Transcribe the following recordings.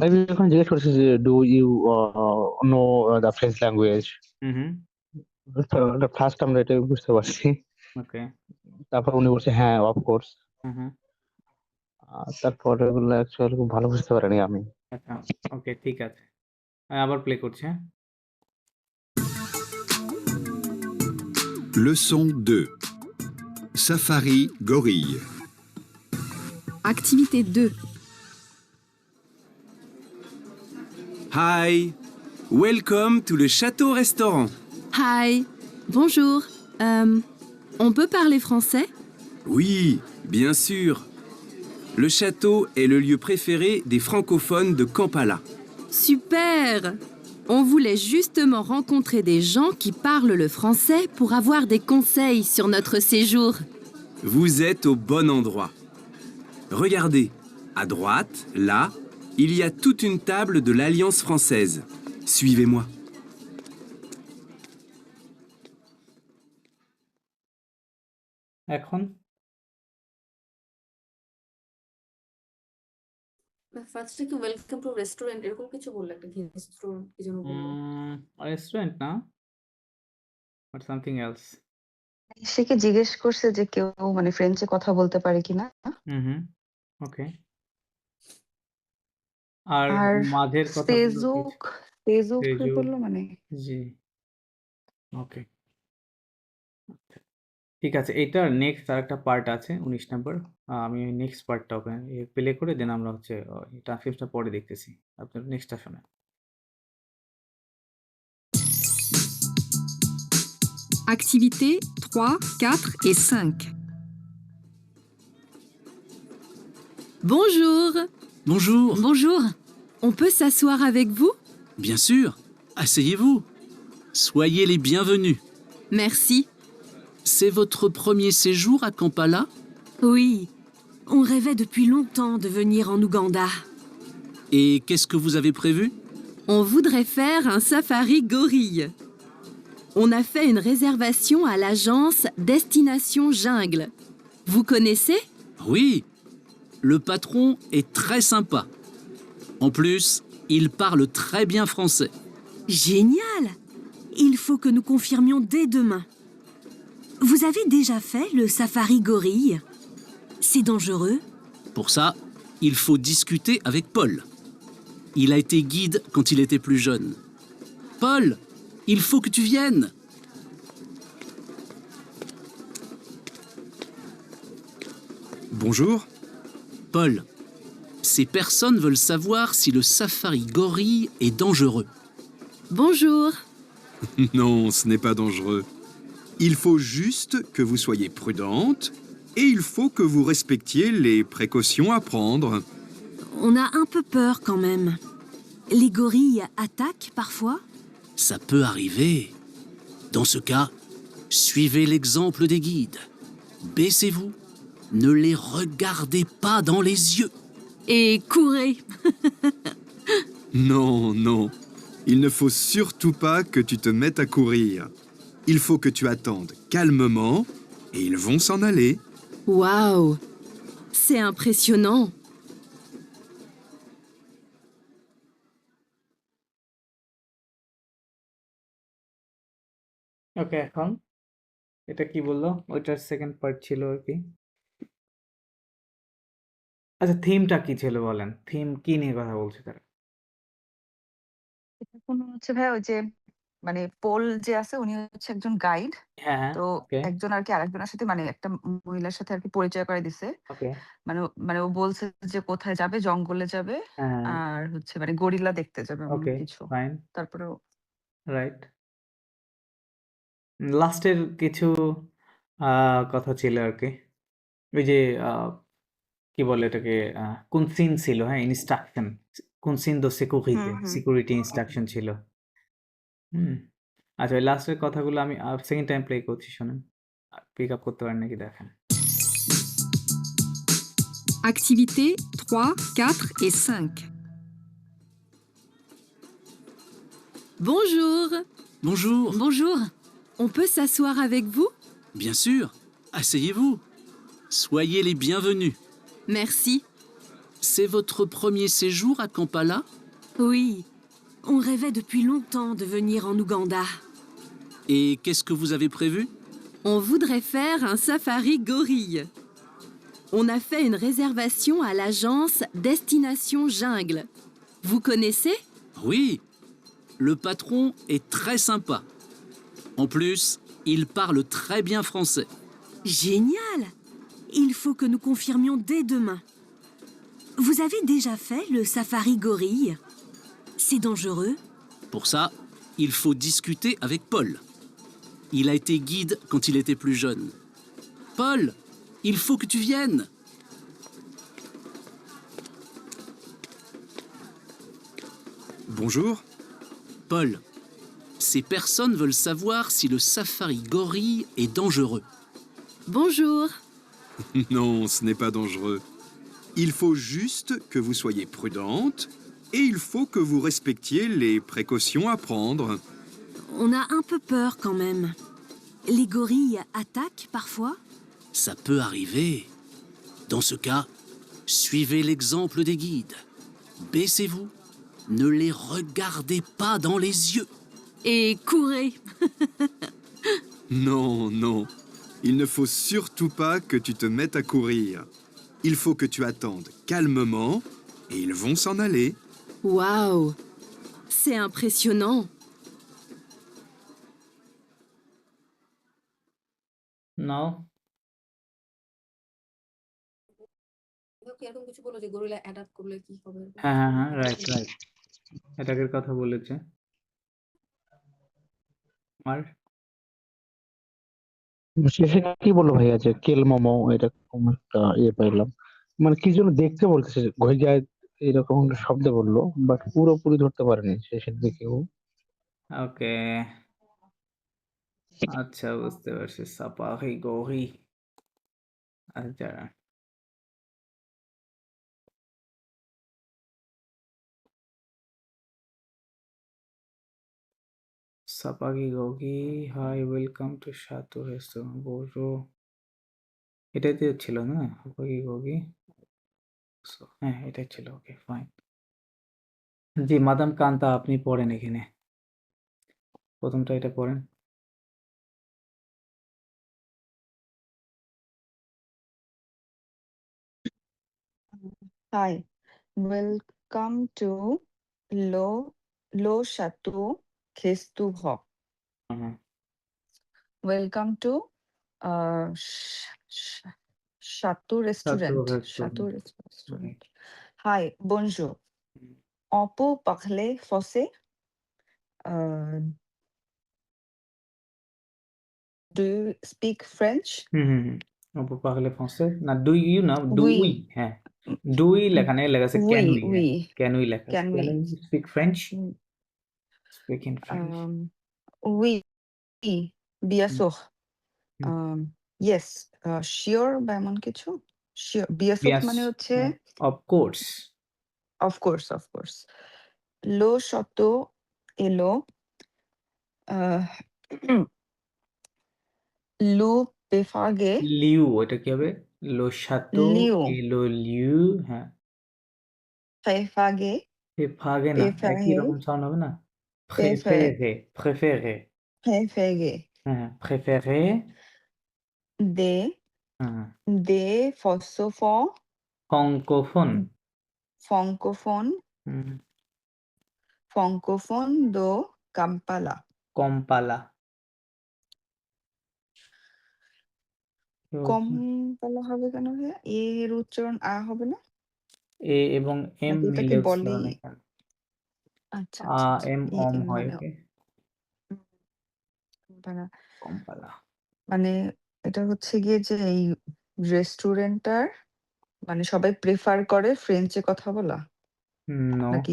Maybe এখন জিজ্ঞেস করছি যে do you know the French language. Hmm, hmm. First আমরা এটা বুঝতে পারছি। ওকে। তারপর উনি বলছে হ্যাঁ অফকোর্স। হুম, হুম। তারপর এগুলো অ্যাকচুয়ালি খুব ভালো বুঝতে পারিনি আমি। আচ্ছা, ওকে ঠিক আছে। আবার প্লে করছি, হ্যাঁ? Leçon 2. Safari gorille. Activité 2. Hi, welcome to le château restaurant. Hi. Bonjour. On peut parler français? Oui, bien sûr. Le château est le lieu préféré des francophones de Kampala. Super. On voulait justement rencontrer des gens qui parlent le français pour avoir des conseils sur notre séjour. Vous êtes au bon endroit. Regardez, à droite, là, il y a toute une table de l'Alliance française. Suivez-moi. এখন ফার্স্টে কি welcome to restaurant এরকম কিছু বললো, একটা restaurant কি যেন বললো। রেস্টুরেন্ট না, বাট সামথিং এলস। সে কি জিজ্ঞেস করছে যে কেউ মানে ফ্রেঞ্চে কথা বলতে পারে কিনা? হুম, হুম। ওকে। আর আর মাঝের কথাগুলো কি? সেজুক সেজুক সেজু, বললো মানে জি, ওকে। ঠিক আছে, এটার নেক্সট আরেকটা পার্ট আছে 19 নাম্বার। আমি নেক্সট পার্টটা ওপেন প্লে করে দেন, আমরা হচ্ছে ট্রান্সক্রিপ্টটা পরে দেখতেছি। আপনার নেক্সটটা শোনেন। Activités 3, 4 et 5. Bonjour. Bonjour. Bonjour. On peut s'asseoir avec vous? Bien sûr. Asseyez-vous. Soyez les bienvenus. Merci. C'est votre premier séjour à Kampala? Oui, on rêvait depuis longtemps de venir en Ouganda. Et qu'est-ce que vous avez prévu? On voudrait faire un safari gorille. On a fait une réservation à l'agence Destination Jungle. Vous connaissez? Oui. Le patron est très sympa. En plus, il parle très bien français. Génial! Il faut que nous confirmions dès demain. Vous avez déjà fait le safari gorille? C'est dangereux? Pour ça, il faut discuter avec Paul. Il a été guide quand il était plus jeune. Paul, il faut que tu viennes. Bonjour. Paul, ces personnes veulent savoir si le safari gorille est dangereux. Bonjour. Non, ce n'est pas dangereux. Il faut juste que vous soyez prudente et il faut que vous respectiez les précautions à prendre. On a un peu peur quand même. Les gorilles attaquent parfois? Ça peut arriver. Dans ce cas, suivez l'exemple des guides. Baissez-vous. Ne les regardez pas dans les yeux. Et courez! Non, non. Il ne faut surtout pas que tu te mettes à courir. Il faut que tu attendes calmement et ils vont s'en aller. Waouh! C'est impressionnant. ওকে, এখন এটা কি বললো? ওইটার second part ছিল আর কি। আচ্ছা, থিমটা কি ছিল বলেন? থিম কি নিয়ে কথা বলছে তারা? এটা কোনো হচ্ছে ভাই ওই যে মানে পোল যে আছে উনি হচ্ছে একজন গাইড। হ্যাঁ, হ্যাঁ। তো ওকে, একজন আর কি আরেকজনের সাথে মানে একটা মহিলার সাথে আর কি পরিচয় করে দিছে। ওকে। মানে ও বলছে যে কোথায় যাবে, জঙ্গলে যাবে হ্যাঁ, আর হচ্ছে মানে গরিলা দেখতে যাবে এমন ওকে, কিছু। ফাইন, তারপরে রাইট। লাস্টের কিছু কথা ছিল আর কি। ওই যে কি বলে এটাকে, কোন ছিল, হ্যাঁ, ইনস্ট্রাকশন, কোনসিন দো সিকিউরিটি, হুম, হুম। সিকিউরিটি ইনস্ট্রাকশন ছিল। হুম। আচ্ছা, ওই লাস্টের কথাগুলো আমি সেকেন্ড টাইম প্লে করছি, শোনেন। পিক আপ করতে পারেন নাকি দেখেন। Activités 3, 4 et 5. Bonjour. Bonjour. Bonjour! On peut s'asseoir avec vous? Bien sûr. Asseyez-vous. Soyez les bienvenus. Merci. C'est votre premier séjour à Kampala? Oui, on rêvait depuis longtemps de venir en Ouganda. Et qu'est-ce que vous avez prévu? On voudrait faire un safari gorille. On a fait une réservation à l'agence Destination Jungle. Vous connaissez? Oui, le patron est très sympa. En plus, il parle très bien français. Génial! Il faut que nous confirmions dès demain. Vous avez déjà fait le safari gorille? C'est dangereux? Pour ça, il faut discuter avec Paul. Il a été guide quand il était plus jeune. Paul, il faut que tu viennes. Bonjour. Paul, ces personnes veulent savoir si le safari gorille est dangereux. Bonjour. Non, ce n'est pas dangereux. Il faut juste que vous soyez prudente et il faut que vous respectiez les précautions à prendre. On a un peu peur quand même. Les gorilles attaquent parfois? Ça peut arriver. Dans ce cas, suivez l'exemple des guides. Baissez-vous. Ne les regardez pas dans les yeux. Et courez. Non, non. Il ne faut surtout pas que tu te mettes à courir. Il faut que tu attendes calmement et ils vont s'en aller. Waouh. C'est impressionnant. নাও এরকম কিছু বলো যে gorilla adapt করলে কি হবে? হ্যাঁ হ্যাঁ হ্যাঁ রাইট রাইট অ্যাটাকের কথা বলেছে আর শেষে কি বললো ভাইয়া যে কেল মোমো এরকম একটা পাইলাম, মানে কি যেন দেখতে বলতেছে, যায় এরকম একটা শব্দ বললো, বাট পুরোপুরি ধরতে পারেনি শেষের দিকেও। ওকে আচ্ছা বুঝতে পারছি সাপাহি গৌরি আচ্ছা সাপাগি গৌরি হাই ওয়েলকাম টু সাতু রেস্টুরেন্ট বোঝো এটাতে ছিল না সাপাগি গৌরি হ্যাঁ এটাই ছিল ওকে ফাইন জি মাদাম কান্তা আপনি পড়েন এখানে প্রথমটা এটা পড়েন Hi, welcome to Lo Chateau Crestouroc. Hmm Welcome to Chateau Restaurant. Chateau Restaurant. Hi, bonjour. On peut parler français? Do you speak French? On peut parler français না do you না do Oui. we হ্যাঁ do we লেখা নেই লেখা আছে can we Oui. can we লেখা আছে Can we? speak French Mm. speak in French Oui, bien sûr. Hmm. Yes, sure বা এমন কিছু? Sure. Bien sûr Yes, মানে হচ্ছে of course of course. Lo Chateau এলো Lou Befage লিউ এটা কি হবে lo chateau Liu et le lieu হ্যাঁ Befage ফাগে না একই Befage রকম সাউন্ড হবে না Préféré préféré Préféré হ্যাঁ préféré des হ্যাঁ des phosophones francophone francophone de Kampala. কম্পালা কম্পালা হবে কেন ভাইয়া? এর উচ্চারণ আ হবে না? এ এবং এম নাকি এটাকে মিলে বলে? উচ্চারণ এখানে আচ্ছা আ আচ্ছা এম এ অম এম হয় মানে ওকে কম্পালা। কম্পালা মানে এটা হচ্ছে গিয়ে যে এই রেস্টুরেন্টটার মানে সবাই প্রেফার করে ফ্রেঞ্চে কথা বলা নো নাকি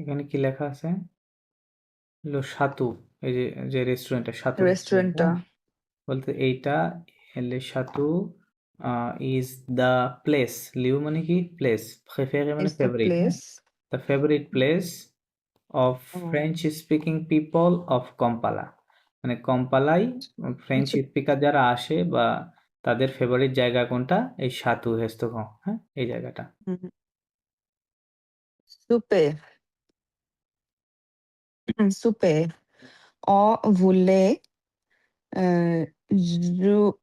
এখানে কি লেখা আছে লো সাতু এই যে রেস্টুরেন্টটা সাতু রেস্টুরেন্টটা বলতে এইটা এলে সাতু ইজ দ্য প্লেস লিউ মানে কি প্লেস প্রেফারে মানে is the favourite place the favourite place of French speaking people of Kampala মানে কম্পালায় ফ্রেঞ্চ স্পিকার যারা আসে বা তাদের ফেভারিট জায়গা কোনটা? এই সাতু হেস্তগঁ, হ্যাঁ এই জায়গাটা। হুম। Super. Super. On voulait ju-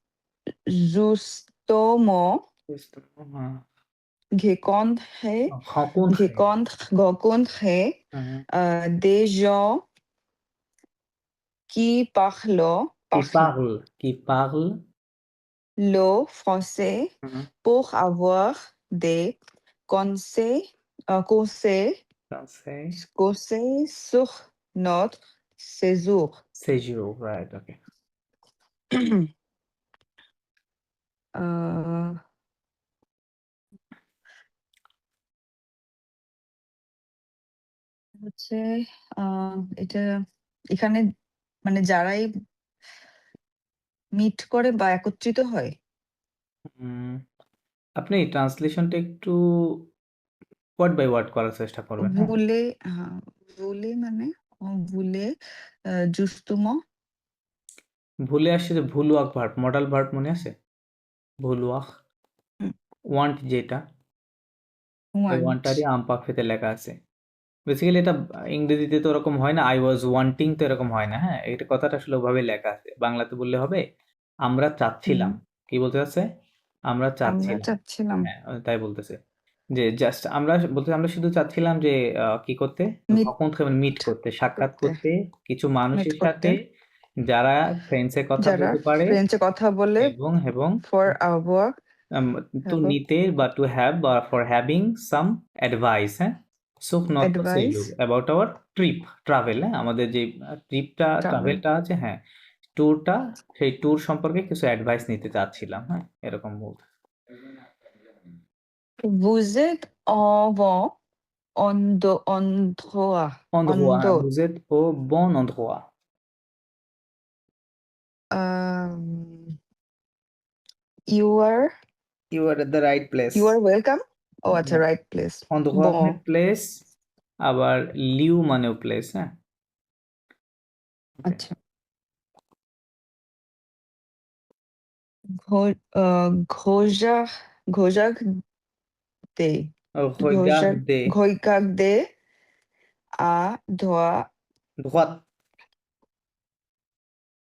justement হ্যাঁ rencontrer, rencontrer, rencontrer হ্যাঁ, des gens qui parlent, qui parle, le français হ্যাঁ, pour avoir des conseils, conseils, français, conseils sur notre séjour. séjour, right, okay. আহ হচ্ছে এটা এখানে মানে যারাই মিট করে বা একত্রিত হয় উম, আপনি ট্রান্সলেশনটা একটু ওয়ার্ড বাই ওয়ার্ড করার চেষ্টা করবেন, হ্যাঁ। ভুলে ভুলে মানে ভুলে জুস্তুম ভুলে আসছে যে ভুলুয়াক ভার্ব, মডাল ভার্ব মনে আছে? ভুলুয়াক, ওয়ান্ট যেটা, ওই ওয়ান্ট ওয়ান্টটারই আম পাক ফেতে লেখা আছে। বেসিক্যালি এটা ইংরেজিতে তো ওরকম হয় না, আই ওয়াজ ওয়ান্টিং তো এরকম হয় না, হ্যাঁ। এটা কথাটা আসলে ওভাবে লেখা আছে। বাংলাতে বললে হবে আমরা চাচ্ছিলাম। কি বলতে চাচ্ছে? আমরা আমরা চাচ্ছিলাম। চাচ্ছিলাম হ্যাঁ, তাই বলতেছে। যে জাস্ট আমরা বলতে আমরা শুধু চাচ্ছিলাম যে কি করতে? মিট মিট করতে, সাক্ষাৎ করতে করতে কিছু মিট মানুষের করতে সাথে যারা ফ্রেঞ্চে কথা যারা বলতে পারে ফ্রেঞ্চে কথা বলে এবং এবং ফর আওয়ার টু নিতে বা টু হ্যাভ বা ফর হ্যাভিং সাম অ্যাডভাইস, হ্যাঁ। সুখ নট অ্যাডভাইস সেইলুক অ্যাবাউট আওয়ার ট্রাভেল, হ্যাঁ আমাদের যে ট্রাভেল ট্রাভেলটা আছে, হ্যাঁ ট্যুরটা, সেই ট্যুর সম্পর্কে কিছু অ্যাডভাইস নিতে চাচ্ছিলাম, হ্যাঁ এরকম বলতে। Vous êtes endroit endroit, endo হ্যাঁ, vous êtes au bon endroit. you are You are at the right place. you are welcome ও আচ্ছা হ্যাঁ, রাইট প্লেস endroit মানে প্লেস, আবার লিউ মানেও প্লেস, হ্যাঁ। Okay. আচ্ছা ঘোজাক দে Regarder, ঘোইকাক they a droite,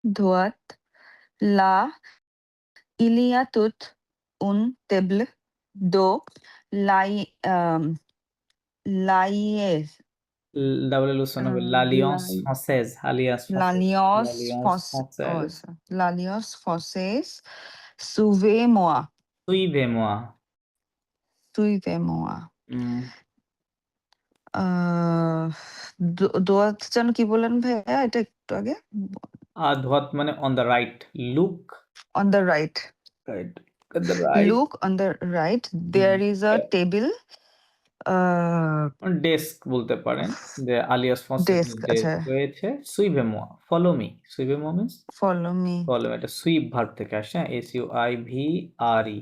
droite là il y a toute une table de l'aïe double illusion হবে l'Alliance Française, Alliance Française, l'Alliance Française. l'Alliance française suivez-moi Suivez-moi. suivez-moi হুম, দোয়াত যেন কি বললেন ভাইয়া এটা একটু আগে droite মানে on the right, look on the right right, at the right, look on the right there is a table desk বলতে পারেন, যে আলিয়াস ফ্রান্সেস desk ডেস্ক আচ্ছা রয়েছে। সুইভেমোয়া, ফলো মি, সুইভেমোয়া মিন্স follow me ফলো, এটা সুইপ ভার্ব থেকে আসে, SUIVRE,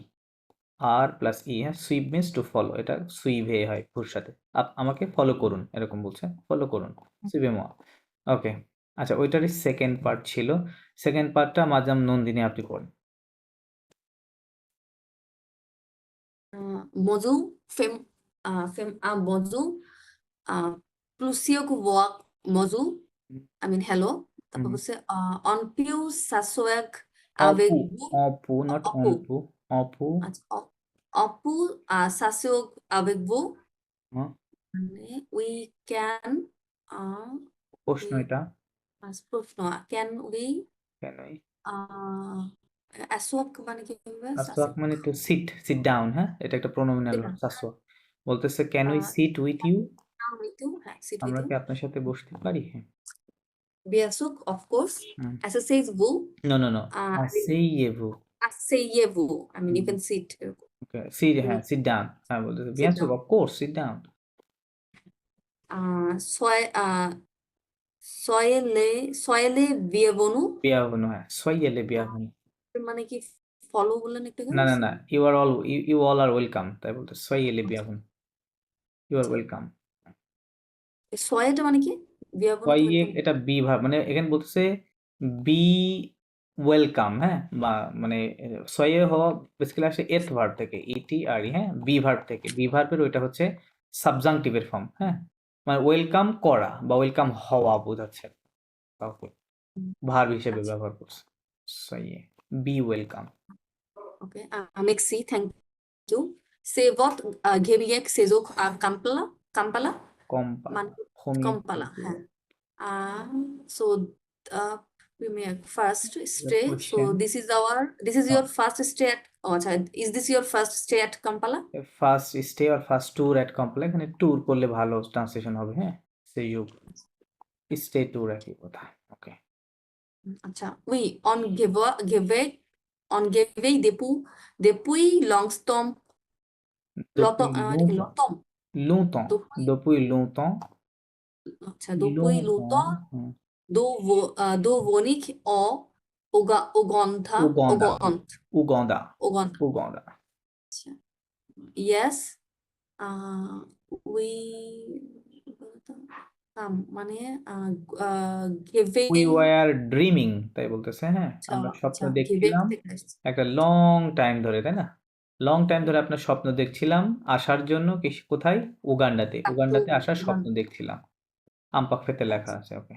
আর প্লাস ই, হ্যাঁ। সুইপ মিন্স টু ফলো, এটা সুইভে হয় ভুর সাথে। আমাকে ফলো করুন এরকম বলছে, ফলো করুন, সুইভেমোয়া। ওকে, আচ্ছা ওইটারই সেকেন্ড পার্ট ছিল। সেকেন্ড পার্টটা মাজাম নন্দিনী আপনি পড়েন। bonjour, fem bonjour, Plusieurs voix bonjour, I mean hello. তারপর বলছে on peut s'asseoir avec অপু, vous, অপু নট অপু অনপু, অপু, আচ্ছা on peut s'asseoir avec vous হ্যাঁ, মানে we can প্রশ্ন we এটা প্রশ্ন can we কেনই assoak মানে কি বলবে সাসওয়াক মানে টু সিট, সিট ডাউন, হ্যাঁ এটা একটা প্রোনোমিনাল ভার্ব সাসওয়াক। বলতেছে can we sit with you, down with you, হ্যাঁ sit with আমরা you, কি আপনার সাথে বসতে পারি? হ্যাঁ, bien of course, হুম, asseyez-vous, no no no, I mean, আসেইয়েভু, asseyez-vous, I mean you can sit এরকম। ওকে সিট, হ্যাঁ Mm, সিট ডাউন, হ্যাঁ বলতেছে sit বিয়ান সুক down. Of course sit down, soyez les bienvenus বিয়াভনু, হ্যাঁ সইয়েলে বিয়াভনু, মানে কি ফলো বললেন একটু না না না, you are all you all are welcome, তাই বলতে সইয়েলে বিয়াভনু, ইউ আর ওয়েলকাম। সয়েটা মানে কি বিয়াবন তো সইয়ে একদম এটা বি ভার্ব, মানে এখানে বলতেছে বি ওয়েলকাম, হ্যাঁ, বা মানে সয়ে হওয়া বেসিক্যালি আসে এথ ভার্ব থেকে, ইটি আর হ্যাঁ, বি ভার্ব থেকে। বি ভার্বের ওইটা হচ্ছে সাবজাংটিভের ফর্ম, হ্যাঁ, মানে ওয়েলকাম করা বা ওয়েলকাম হওয়া বোঝাচ্ছে কাউকে, ভার্ব হিসেবে আচ্ছা ব্যবহার করছে। সয়ে বি ওয়েলকাম। ওকে মেক্সি থ্যাংক ইউ সে বট ঘেবিয়েক সেজো কাম্পালা কাম্পালা কম্পালা মানে হোমি কম্পালা হ্যাঁ so uh, we make first stay so question this is your first stay at oh আচ্ছা is this your first stay at Kampala first stay আর ফার্স্ট ট্যুর এট কমপ্লেক্স, এখানে tour করলে ভালো translation হবে, হ্যাঁ, সে ইউ স্টে ট্যুর একই কথা। ওকে, আচ্ছা oui on Gevey depuis Longstrom depuis এটা কি longtemps, লটম longtemps, depuis depuis longtemps, আচ্ছা depuis longtemps hmm, do vonik o Uganda Uganda, Uganda Uganda, Uganda Uganda. আচ্ছা yes we মানে গেভে উই ওয়ার ড্রিমিং, তাই বলতেছে, হ্যাঁ, আচ্ছা আমরা স্বপ্ন আচ্ছা গেভে দেখছিলাম থেকে আসছে একটা লং টাইম ধরে, তাই না? লং টাইম ধরে আপনার স্বপ্ন দেখছিলাম আসার জন্য কোথায়? উগান্ডাতে, তো উগান্ডাতে আসার স্বপ্ন Uganda দেখছিলাম। আমপাক্ষেতে লেখা আছে। ওকে,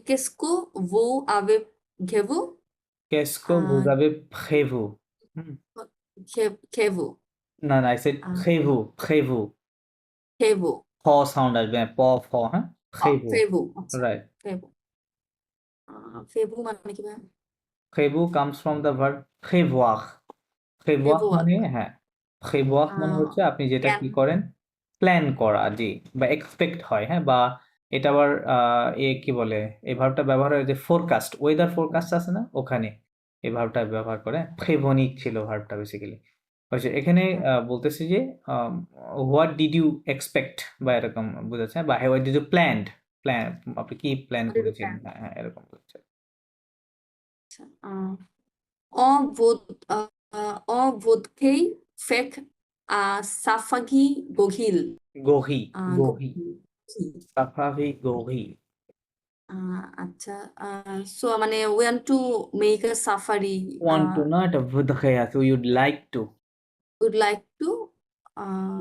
qu'est-ce que vous avez vous কেসকো বুঝাবে প্রেভু, vous না না, আই সেড প্রেভু, প্রেভু, vous ফ সাউন্ড আসবে, হ্যাঁ, প ফ, হ্যাঁ, প্রেভু, vous আচ্ছা রাইট। vous vous মানে কি ভাই প্রেভু কামস ফ্রম দ্য ভার্ব প্রেভোয়ার। প্রেভোয়ার prévoir মানে, হ্যাঁ, প্রেভোয়ার মানে হচ্ছে আপনি যেটা প্ল্যান কি করেন, প্ল্যান করা, জি, বা এক্সপেক্ট হয়, হ্যাঁ, বা এটা আবার কি বলে, এই ভার্বটা ব্যবহার হয় যে ফোরকাস্ট, ওয়েদার ফোরকাস্ট আছে না, ওখানে এই ভার্বটা ব্যবহার করে। প্রেভনিক ছিল ভার্বটা বেসিক্যালি। হচ্ছে এখানে বলতেছে যে হোয়াট ডিড ইউ এক্সপেক্ট, বা এরকম বোঝাচ্ছে, বা what did you planned, plan, আপনি কি প্ল্যান what did you করেছিলেন, plan হ্যাঁ হ্যাঁ, এরকম বলছে। on vodka fake safagi gohil গহি, গহি, gohil সাফারি গহি। আচ্ছা so মানে we want to make a safari Want to not would so you'd like to, would like to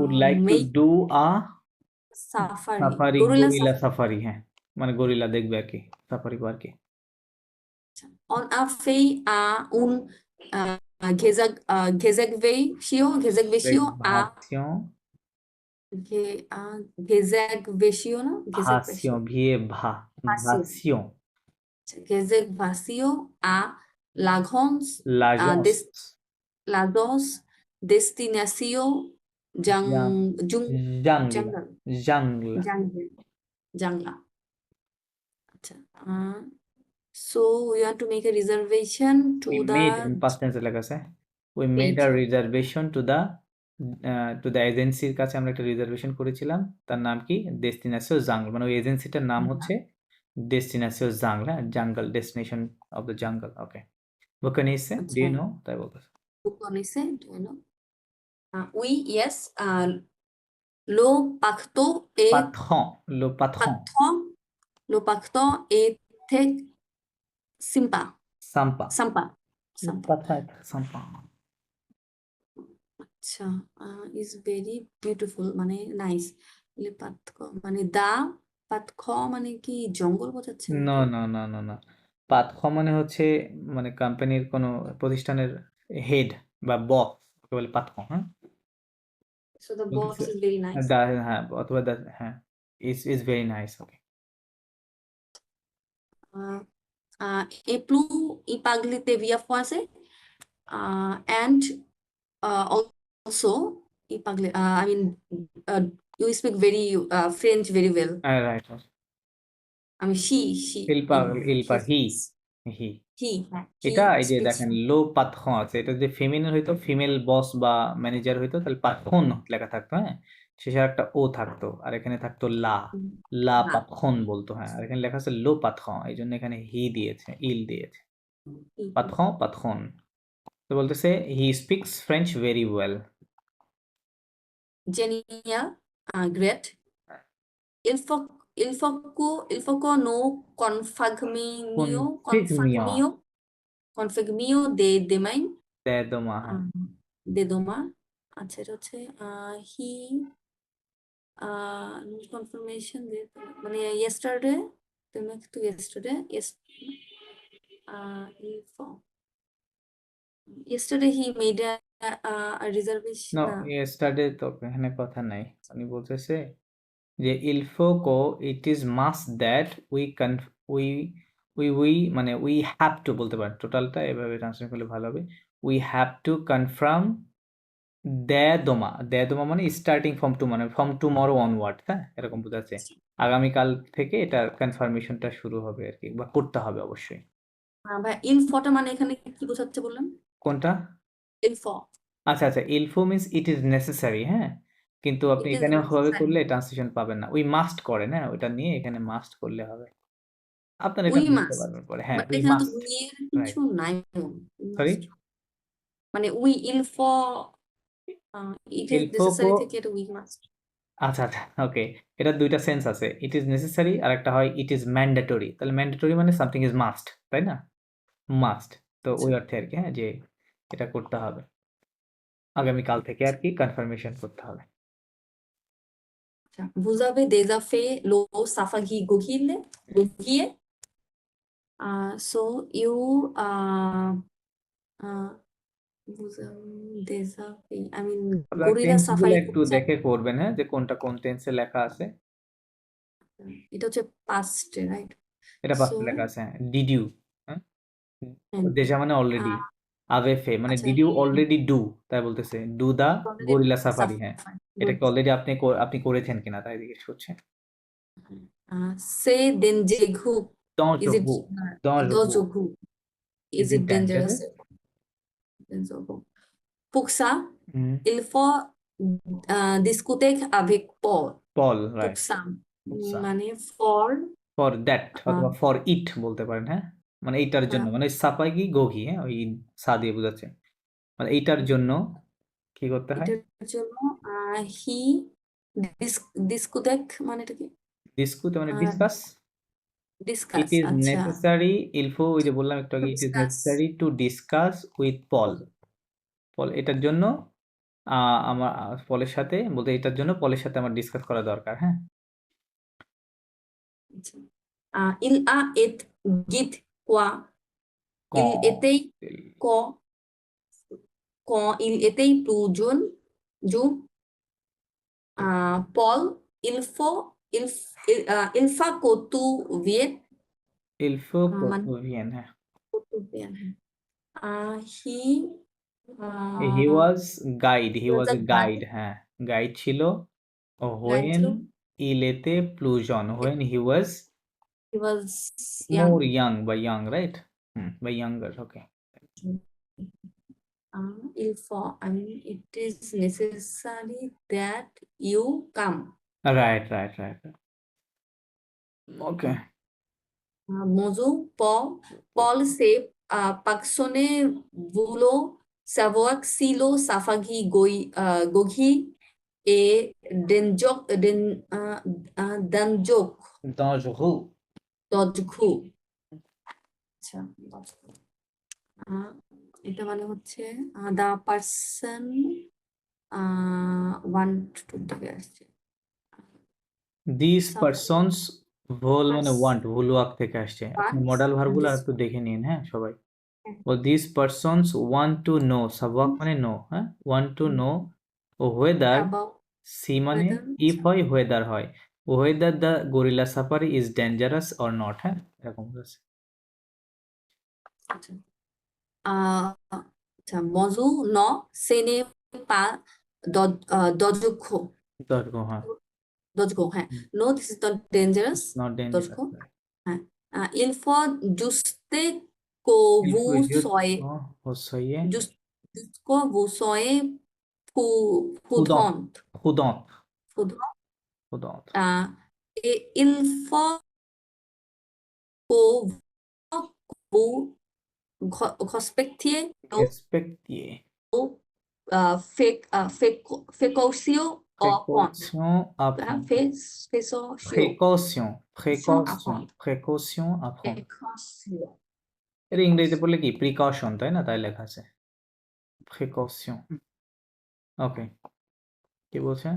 would like to make do a safari safari, gorilla gorilla safari safari, হ্যাঁ, মানে gorilla দেখবে আর কি, safari পার্কে। on a fait un Gezegvesio a ভাসিয়ন, Gezegvesio না ভাসিয়ন, ভিয়ে ভা, Vasio ভাসিয়ন, Gezegvasio a Lagons লাজন্স, Lagos Destination জাংলা, Jungle জাংলা। Jangla আচ্ছা so we want to make a reservation to We the made, past tense লেখা আছে, we made made a reservation to the এজেন্সির কাছে আমরা একটা রিজার্ভেশন করেছিলাম, তার নাম কি? ডেস্টিনেশন জাঙ্গল, মানে ওই এজেন্সিটার নাম হচ্ছে ডেস্টিনেশন জাঙ্গল, হ্যাঁ, jungle, destination of the jungle. Okay, বুকানিসে, ডু ইউ নো, তাই বলতেছে। Vous connaissez, do you know? Oui, yes. Le pacto est পাথন, low পাথন, patron. Le pacto était sympa. সাম্পা, Sympa. Sympa. পাথন, সাম্পা। আচ্ছা is very beautiful মানে nice Le patco মানে দা পাতখ মানে কি জঙ্গল বোঝাচ্ছে না নাকি না না না না, পাথ মানে হচ্ছে মানে কোম্পানির কোনো প্রতিষ্ঠানের হেড বা বস, ওকে বলে পাথ, হ্যাঁ, so the boss বলতেছে, is very nice হ্যাঁ, অথবা হ্যাঁ, is very nice. Okay, et plus il parle via français and also il parle I mean you speak very French very well right, I mean she ইলপা, ইলপা, he, he, he এটা এই যে speaks দেখেন লো পাথন আছে, এটা যদি ফেমিনিন হইতো, ফিমেল বস বা ম্যানেজার হইতো, তাহলে পাথন লেখা থাকতো, হ্যাঁ, শেষে একটা ও থাকতো, আর এখানে থাকতো লা, লা La. পাথন বলতো, হ্যাঁ, আর এখানে লেখা আছে লো পাথন, এই জন্য এখানে হি দিয়েছে, ইল দিয়েছে, পাথন, পাথন। তো বলতেছে he speaks French very well. Genial, great. il foco no Configmio configmio de demai দেদমা, হ্যাঁ। de doma আচ্ছা এটা হচ্ছে he confirmation de মানে yesterday তুমি একটু yesterday info yesterday he made a reservation no না ইয়েস্টারডে তো এখানে কথা নাই, উনি বলতেছে যে il faut que it is must that we মানে we have to বলতে পারেন, টোটালটা এভাবে ট্রান্সলেট করলে ভালো হবে। we have to confirm দেদমা মানে স্টার্টিং ফ্রম টু মানে ফ্রম টুমরো অনওয়ার্ড, হ্যাঁ এরকম বোঝাচ্ছে। আগামীকাল থেকে এটা কনফার্মেশনটা শুরু হবে আর কি, বা করতে হবে অবশ্যই। ভাই ইনফোটা মানে এখানে কি বোঝাচ্ছে বললেন? কোনটা? ইনফো আচ্ছা আচ্ছা, ইলফো মিন্স ইট ইজ নেসেসারি, হ্যাঁ, কিন্তু আপনি ইট ইজ এখানে ভাবে নেসেসারি করলে ট্রান্সলেশন পাবেন না। উই মাস্ট করেন, হ্যাঁ, ওটা নিয়ে এখানে মাস্ট করলে হবে। আপনারা উই এটা বুঝতে মাস্ট পারবেন পরে। হ্যাঁ, বাট উই এখানে তো মাস্ট, উই এর রাইট। কিছু নাই সরি, মানে উই ইনফো ইট ইজ ইলফো নেসেসারি কো, থেকে এটা উই মাস্ট আচ্ছা আচ্ছা, ওকে, এটা দুইটা সেন্স আছে। ইট ইজ নেসেসারি আর একটা হয় ইট ইজ ম্যান্ডেটরি। তাহলে ম্যান্ডেটরি মানে সামথিং ইজ মাস্ট, তাই না? মাস্ট, তো ওই অর্থে আর কি, হ্যাঁ, যে এটা করতে হবে আগামীকাল থেকে আর কি, কনফার্মেশন করতে হবে। Vous avez déjà fait le safari Goguille? So you vous avez déjà fait, I mean আপনারা gorilla টেন্স গুলো safari একটু দেখে করবেন, হ্যাঁ, যে কোনটা কোন টেন্সে লেখা আছে। এটা হচ্ছে past রাইট এটা সো পাশে লেখা আছে, হ্যাঁ, ডিড ইউ, হ্যাঁ, and দেশা মানে অলরেডি, আভেফে মানে আচ্ছা ডিড ইউ অলরেডি ডু, তাই বলতেছে do the already gorilla safari, হ্যাঁ, safari এটা কি অলরেডি আপনি করেছেন কিনা তাই জিজ্ঞেস করছে। say Denjegu Dans is je it vous, dans je vous, Dojogu is is it it dangerous? dangerous? Denjogu Puksa hmm, il faut discuter avec Paul Paul, right, Puksa আচ্ছা, মানে for ফর দ্যাট আহ, অথবা for it বলতে পারেন, হ্যাঁ, মানে এইটার জন্য, আহ, মানে সাপাগি গোঘি, হ্যাঁ, ওই সা দিয়ে বোঝাচ্ছে, মানে এইটার জন্য কি করতে হয়? এটার জন্য হি ডিসকুটেক মানে এটা কি ডিসকুতে মানে ডিসকাস। ডিসকাস ইট ইজ আচ্ছা নেসেসারি, ইলফো ওই যে বললাম একটু আগে, it is discuss necessary to discuss with Paul. Paul এটার জন্য আমার পলের সাথে বলতে, এটার জন্য পলের সাথে আমার ডিসকাস করা দরকার, হ্যাঁ। il a et git quoi il était quand il était plus jeune Paul il faut que tu viennes ইলফো মানে ভিয়েন, হ্যাঁ। tu viennes he he was guide, he was was a a guide, guy হ্যাঁ, guide ছিল। guy when ছিল ইলেতে প্লুজন, when he was he was more young young বা young, right, বা younger, okay. I mean, it is necessary that you come. Right right right, okay. Bonjour, Paul se passione voulait savoir si le safari Gogi est dangereux. Dangereux. আচ্ছা এটা মানে হচ্ছে the person want to থেকে আসছে These Some persons ভোল মানে pers- want, ভুলওয়াক থেকে আসছে। আপনি wants মডাল ভার্বগুলো this একটু দেখে নিন, হ্যাঁ, সবাই। Oh this persons want to know, সাবওয়াক মানে নো, হ্যাঁ, want to know whether, about সি মানে whether ইফ হয়, ওয়েদার হয়, whether the gorilla safari is dangerous or not, হ্যাঁ, এরকম আছে। আচ্ছা আচ্ছা মজু ন সেনে পা দজুখো দৈর্ঘ্য, হ্যাঁ, দজুখো হ্যাঁ no this is not dangerous not দজুখো ডেঞ্জারাস। হ্যাঁ il faut juste que vous soyez juste que vous soyez prudent prudent, prudent prudent. et il faut que vous respectiez Respectier. précautions upon Précaution à prendre. précaution Précaution. Précaution. upon Précaution à prendre. précaution এটা ইংরেজিতে বললে কি precaution, তাই না? তাই লেখা আছে precaution. ওকে, কি বলছে?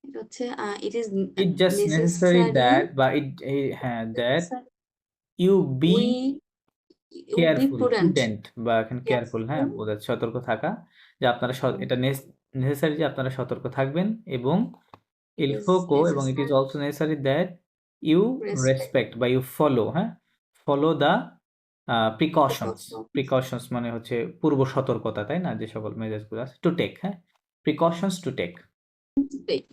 এটা হচ্ছে it is It just necessary that বা হ্যাঁ that you be we be careful, prudent prudent বা এখানে কেয়ারফুল, হ্যাঁ বোঝাচ্ছে সতর্ক থাকা, যে আপনারা এটা নেসেসারি যে আপনারা সতর্ক থাকবেন, এবং il is faut que এবং it is necessary also necessary that you respect respect বা you follow, হ্যাঁ follow the precautions. precautions Precautions মানে হচ্ছে পূর্ব সতর্কতা, তাই না? যে সকল মেজাজগুলো আছে to take, হ্যাঁ precautions to take. take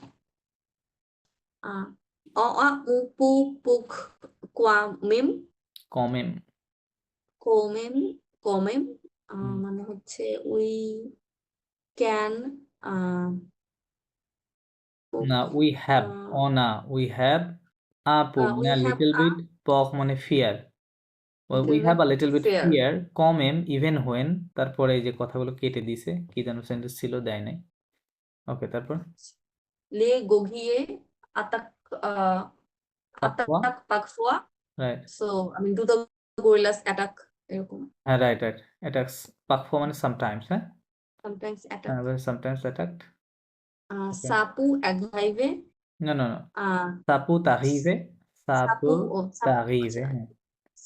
u pu puk qua mem Quand comem হুম। মানে হচ্ছে we can না we have, uh, ও না we have a puk we না have little a bit, pok মানে fear, we little have a bit little bit fear fear, comment even when, তারপরে এই যে কথাগুলো কেটে দিছে, কি যেন সেন্টেন্স ছিল দেয় নাই। ওকে, তারপর le gogie attack পাকওয়া, attack parfois right, so I mean do the gorillas attack এরকম হ্যাঁ রাইট রাইট, অ্যাটাকস, পাকওয়া মানে সামটাইমস, হ্যাঁ sometimes attack sometimes attacked. sapu arrive No, no, no. uh, Ça peut t'arriver. Ça sapu peut sapu t'arriver. আচ্ছা, হ্যাঁ।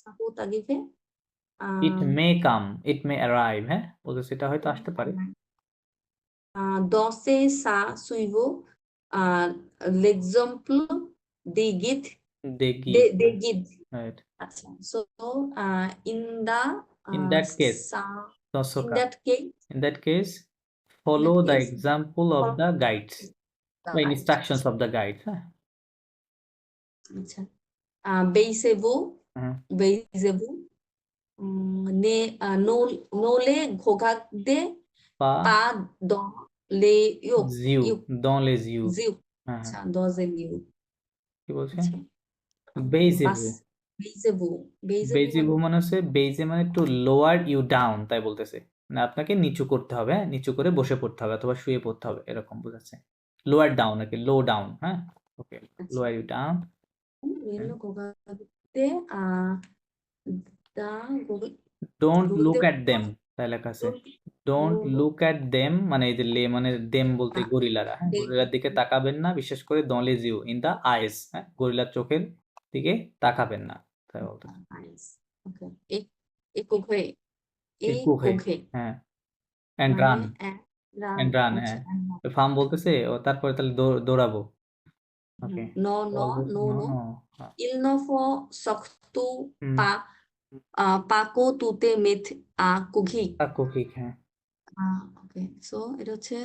sapu arrive It may come. It may arrive. হ্যাঁ বলতে সেটা হয়তো আসতে পারে। danser ça suivre l'exemple des guides They give. des guides Right. আচ্ছা so in In that case, in that case in that case, follow the case, example of follow the guides. the The guide. instructions of the guide. হ্যাঁ। আচ্ছা baisez-vous হুম। baisez-vous nole ঘোগাতে Pas pas dans les yeux yeux. Dans les yeux. yeux হ্যাঁ আচ্ছা হ্যাঁ। dans les yeux কি বলছে? আচ্ছা Baisez-vous. baisez-vous বেজিবু মানে হচ্ছে বেজে মানে টু লোয়ার ইউ ডাউন, তাই বলতেছে না আপনাকে নিচু করতে হবে, হ্যাঁ নিচু করে বসে পড়তে হবে অথবা শুয়ে পড়তে হবে, এরকম বোঝাচ্ছে। লোয়ার ডাউন নাকি লো ডাউন, হ্যাঁ ওকে, লোয়ার ইউ ডাউন। ঘোগাতে দা ডোন্ট লুক অ্যাট দেম, তাই লেখা আছে। ডোন্ট লুক অ্যাট দেম মানে এই যে লে মানে দেম বলতে গরিলারা, হ্যাঁ গরিলার দিকে তাকাবেন না, বিশেষ করে ডোন্ট লেজ ইউ ইন দা আইস, হ্যাঁ গরিলার চোখের দিকে তাকাবেন না, তাই বলতেছে। ওকে একুঘে একুঘে, হ্যাঁ এন্ড রান, এন্ড রান, হ্যাঁ ফার্ম বলতেছে ও তারপরে তাহলে দৌড়াবো। ওকে no no no no il ne faut surtout pas Paco tute met cookie cookie, হ্যাঁ okay so এটা হচ্ছে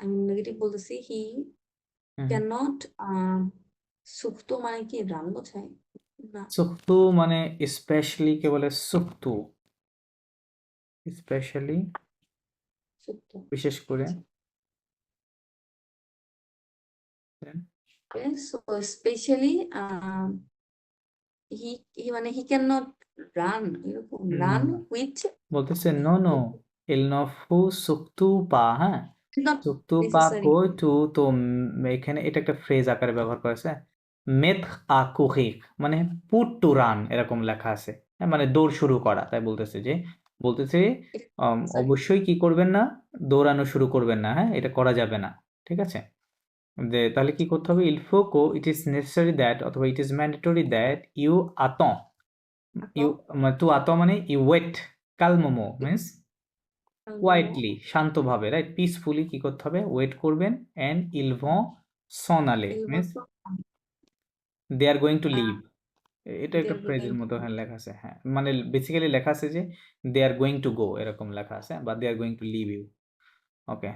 আমি নেগেটিভ বলতেছি he হুম। cannot সুক্তো মানে কি রান বোঝায় না সুক্তু মানে স্পেশালি কে বলে সুক্তু, স্পেশালি সুক্তো বিশেষ করে। okay so especially he মানে he cannot run এরকম run with বলতেছে নো নো ইল নফু সুক্তু পা, হ্যাঁ not সুক্তু পা necessary কই টু, তো এখানে এটা একটা ফ্রেজ আকারে ব্যবহার করেছে, মেথ আ কুহিক মানে পুট টু রান এরকম লেখা আছে, হ্যাঁ মানে দৌড় শুরু করা, তাই বলতেছে যে অবশ্যই কি করবেন না, দৌড়ানো শুরু করবেন না, হ্যাঁ এটা করা যাবে না, ঠিক আছে। তাহলে কি করতে হবে, ইল ফোকো ইট ইজ নেসেসারি দ্যাট অথবা it is mandatory that you আতন, ইউ টু আতন মানে ইউ ওয়েট, কালমোমো মিন্স কোয়াইটলি শান্তভাবে, রাইট পিসফুলি কি করতে হবে, ওয়েট করবেন, এন্ড ইল ভন সন আলে means they are going to leave, এটা একটা ফ্রেজের মতো হ্যাঁ লেখা আছে, হ্যাঁ মানে বেসিক্যালি লেখা আছে যে দে আর গোয়িং টু গো এরকম লেখা আছে, বা they are going to leave you. Okay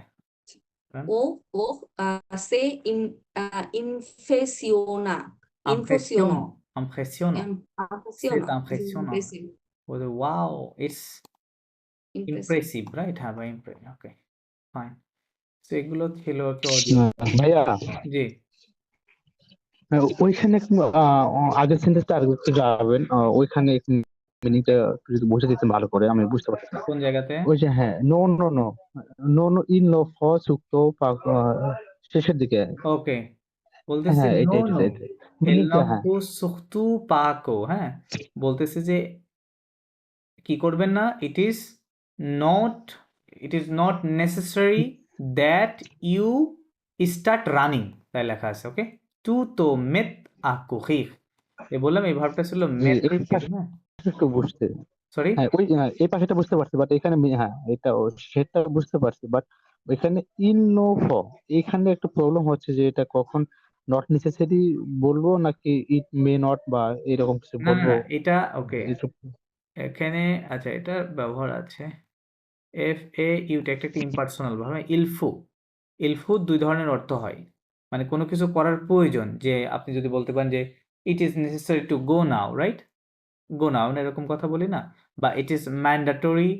o se impressiona impressiona, impressiona c'est impressionnant, wow it's impressive, right, হ্যাঁ ভাই impressive, ওকে ফাইন। তো এগুলো ছিল কি অডিও। ভাইয়া জি ওইখানে আগের সেন্টেন্সটা আর একটু যাবেন, ওইখানে মিনিংটা যদি বুঝে দিতেন ভালো করে, আমি বুঝতে পারছি না। কোন জায়গাতে? ওই যে হ্যাঁ, no no no no no in no ফ সুক্ত শেষের দিকে। ওকে, বলতেছে হ্যাঁ, নো এটাই নো এটাই এটাই মিনিংটা। হ্যাঁ, এলনকু সুখতু পাকো, হ্যাঁ, বলতেছে যে কি করবেন না, not it is not necessary that you start running, তাই লেখা আছে। ওকে, তু তো মেত আকুহিক, বললাম এই ভার্বটা ছিল জি, মেত, এই পাশে হ্যাঁ, একটু বুঝতে। সরি। হ্যাঁ, ওই এই পাশেটা বুঝতে পারছি, বাট এখানে হ্যাঁ, সেটা বুঝতে পারছি, বাট এখানে ইন নো ফ, এখানে একটু প্রবলেম হচ্ছে যে এটা কখন নট নেসেসারি বলবো নাকি ইট মে নট বা এরকম কিছু না না বলবো। না, এটা ওকে, এসব এখানে আচ্ছা এটার ব্যবহার আছে এফ এ ইউটা একটা ইম্পার্সোনাল ভাব, ইলফু দুই ধরনের অর্থ হয়, মানে কোনো কিছু করার প্রয়োজন, যে আপনি যদি বলতে পারেন যে it is necessary to go now, right, go now, এরকম কথা বলি না, বা it is mandatory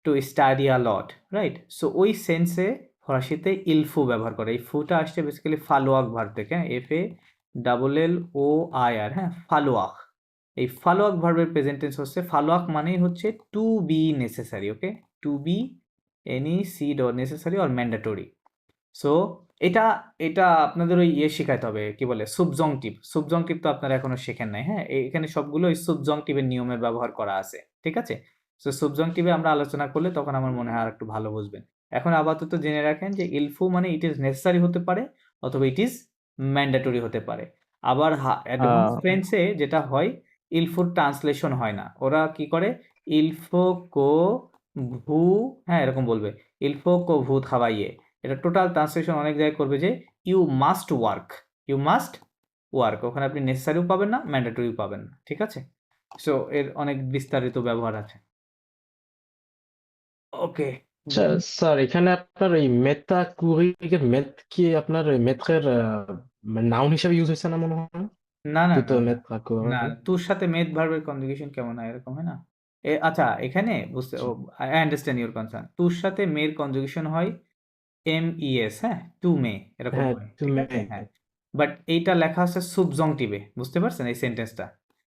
to study a lot, right. So ওই সেন্সে ফরাসিতে ইলফু ব্যবহার করে। এই ফুটা আসছে বেসিক্যালি ফালোয়াক ভার্ব থেকে, F A double L O I R, হ্যাঁ, ফালোয়াক। এই ফালোয়াক ভার্বের প্রেজেন্ট টেন্স হচ্ছে, ফালোয়াক মানেই হচ্ছে to be necessary. Okay, to be any seed or necessary or mandatory. So এটা এটা আপনাদের ওই শেখাতে হবে, কি বলে, সুবজংটিভ। সুবজংটিভ তো আপনারা এখনো শেখেন নাই, হ্যাঁ, এখানে সবগুলো ওই সুবজংটিভের নিয়মের ব্যবহার করা আছে, ঠিক আছে। সো সুবজংটিভে আমরা আলোচনা করলে তখন আমার মনে হয় আর একটু ভালো বুঝবেন। এখন আপাতত জেনে রাখেন যে ইলফু মানে ইট ইজ নেসেসারি হতে পারে অথবা ইট ইজ ম্যান্ডেটরি হতে পারে। আবার অ্যাডভান্স ফ্রেন্সে যেটা হয়, ইলফুর ট্রান্সলেশন হয় না, ওরা কি করে, ইলফো কো ভু, হ্যাঁ, এরকম বলবে, ইলফো কো ভূ খাওয়াইয়ে, এটা টোটাল ট্রান্সলেশন অনেক জায়গায় করবে যে you must work, you must work, ওখানে আপনি নেসেসারিও পাবেন না, ম্যান্ডেটরিও পাবেন না, ঠিক আছে। সো এর অনেক বিস্তারিত ব্যবহার আছে। ওকে, আচ্ছা স্যার, এখানে আপনার এই মেটা কুরির মেট কি আপনার মেট্রের নাউন হিসেবে ইউজ হয়েছে না মনে হয়? না না তুতো না না মেট্রা না, কুরি। তোর সাথে মেদ ভার্বের কনজুগেশন কেমন হয়, এরকম হয় না। আচ্ছা, এখানে বুঝতে, আই আন্ডারস্ট্যান্ড ইউর কনসার্ন, তোর সাথে মেয়ের কনজুগেশন হয় MES, হ্যাঁ, টু মে, এরকম হ্যাঁ, হয়, টু ঠিক মে। আছে, হ্যাঁ। বাট এইটা লেখা আছে সুবজংটিভে, বুঝতে পারছেন এই সেন্টেন্সটা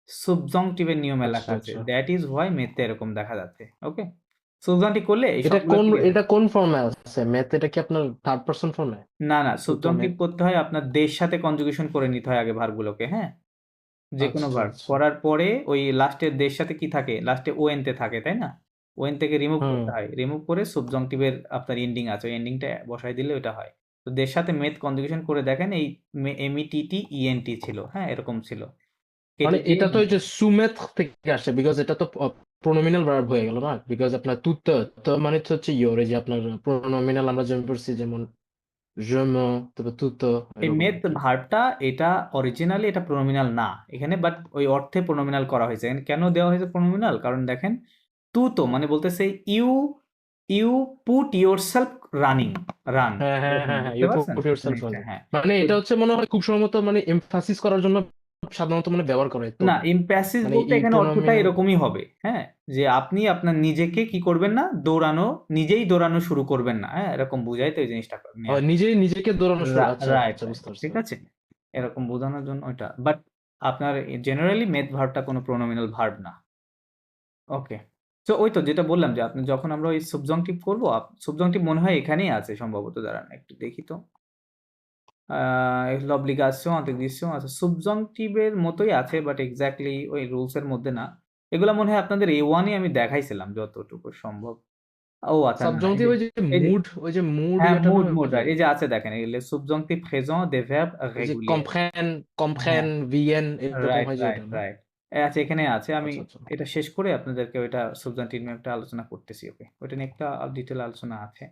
সুবজংটিভের নিয়মে লেখা আচ্ছা আছে, আচ্ছা। দ্যাট ইজ হোয়াই মেতে এরকম দেখা যাচ্ছে। ওকে, সুবজংটিভ করলে এই সবগুলো ক্লিয়ার। এটা কোন ফর্মে আছে? মেথ এটা কি আপনার থার্ড পারসন ফর্মে? না না, তুতো সুবজংটিভ মেথ। করতে হয় আপনার দের সাথে কনজুগেশন করে নিতে হয় আগে ভার্বগুলোকে, হ্যাঁ, যে কোনো আচ্ছা ভার্ব আচ্ছা। করার পরে ওই লাস্টের দের সাথে কি থাকে, লাস্টে ওএন তে থাকে, তাই না, ওএন থেকে রিমুভ হুম। করতে হয়, রিমুভ করে সুবজংটিভের আপনার এন্ডিং আছে, ওই এন্ডিংটা বসাই দিলে ওটা হয়। তো দের সাথে মেথ কনজুগেশন করে দেখেন, এই METT ENT ছিল, হ্যাঁ, এরকম ছিল, কেটে মানে দিয়ে এটা তো ওই যে সুমেথ থেকে আসে, বিকজ এটা তো প্রোনোমিনাল ভার্ব হয়ে গেল না, বিকজ আপনার তুতো তো মানে তো হচ্ছে ইয়োর, এই যে আপনার প্রোনোমিনাল আমরা যেমন পড়ছি, যেমন je me, তারপর তুতো, এই এরকম মেথ আর কি। ভার্বটা এটা অরিজিনালি এটা প্রোনোমিনাল না এখানে, বাট ওই অর্থে প্রোনোমিনাল করা হয়েছে। এখানে কেন দেওয়া হয়েছে প্রোনোমিনাল, কারণ দেখেন তু তো মানে বলতেছে you you put yourself running, run, হ্যাঁ হ্যাঁ হ্যাঁ হ্যাঁ, বুঝতে ইউ পারছেন পুট ইউরসেলফ জিনিসটা, রানিং। হ্যাঁ। মানে তো এটা হচ্ছে মনে হয় খুব সম্ভবত মানে এমফাসিস করার জন্য সাধারণত মানে ব্যবহার করে তো, না, ইম্প্যাসিভ মানে বলতে এই এখানে অর্থটা প্রোনোমিনাল। এরকমই হবে, হ্যাঁ, যে আপনি আপনার নিজেকে কি করবেন না, নিজেই দৌড়ানো শুরু করবেন না, হ্যাঁ, এরকম বুঝাই তো এই জিনিসটা নেওয়া। নিজেকে দৌড়ানো শুরু, আচ্ছা রাইট আচ্ছা, রাইট, বুঝতে পারছি। ঠিক আছে, এরকম বোঝানোর জন্য ওইটা, বাট আপনার জেনারেলি মেথ ভার্বটা কোনো প্রোনোমিনাল ভার্ব না। ওকে, তো ওই তো যেটা বললাম যে আপনি যখন আমরা ওই সাবজংটিভ করবো, সাবজংটিভ মনে হয় এখানেই আছে সম্ভবত, দাঁড়ান একটু দেখি তো, l'obligation, integration, আচ্ছা সাবজংটিভের মতোই আছে, বাট এক্স্যাক্টলি ওই রুলস এর মধ্যে না। এগুলা মনে হয় আপনাদের A1 আমি দেখাইছিলাম যতটুকু সম্ভব। ও আচ্ছা, না, সাবজংটিভ ওই যে মুড হ্যাঁ, ইয়াটা না, মুড ওই যে রাইট, এই যে আছে দেখেন, এগুলো সাবজংটিভ প্রেজেন্ট দে ভার্ব ওই যে রেগুলিয়ার। কমপ্রেন ভিএন এরকম রাইট হয় যে রাইট ওইটা না? রাইট, আচ্ছা এখানে আছে, আমি আচ্ছা আচ্ছা। এটা শেষ করে আপনাদেরকে ওইটা সাবজংটিভ নিয়ে একটা আলোচনা করতেছি। ওকে, ওইটা নিয়ে একটা ডিটেল আলোচনা আছে।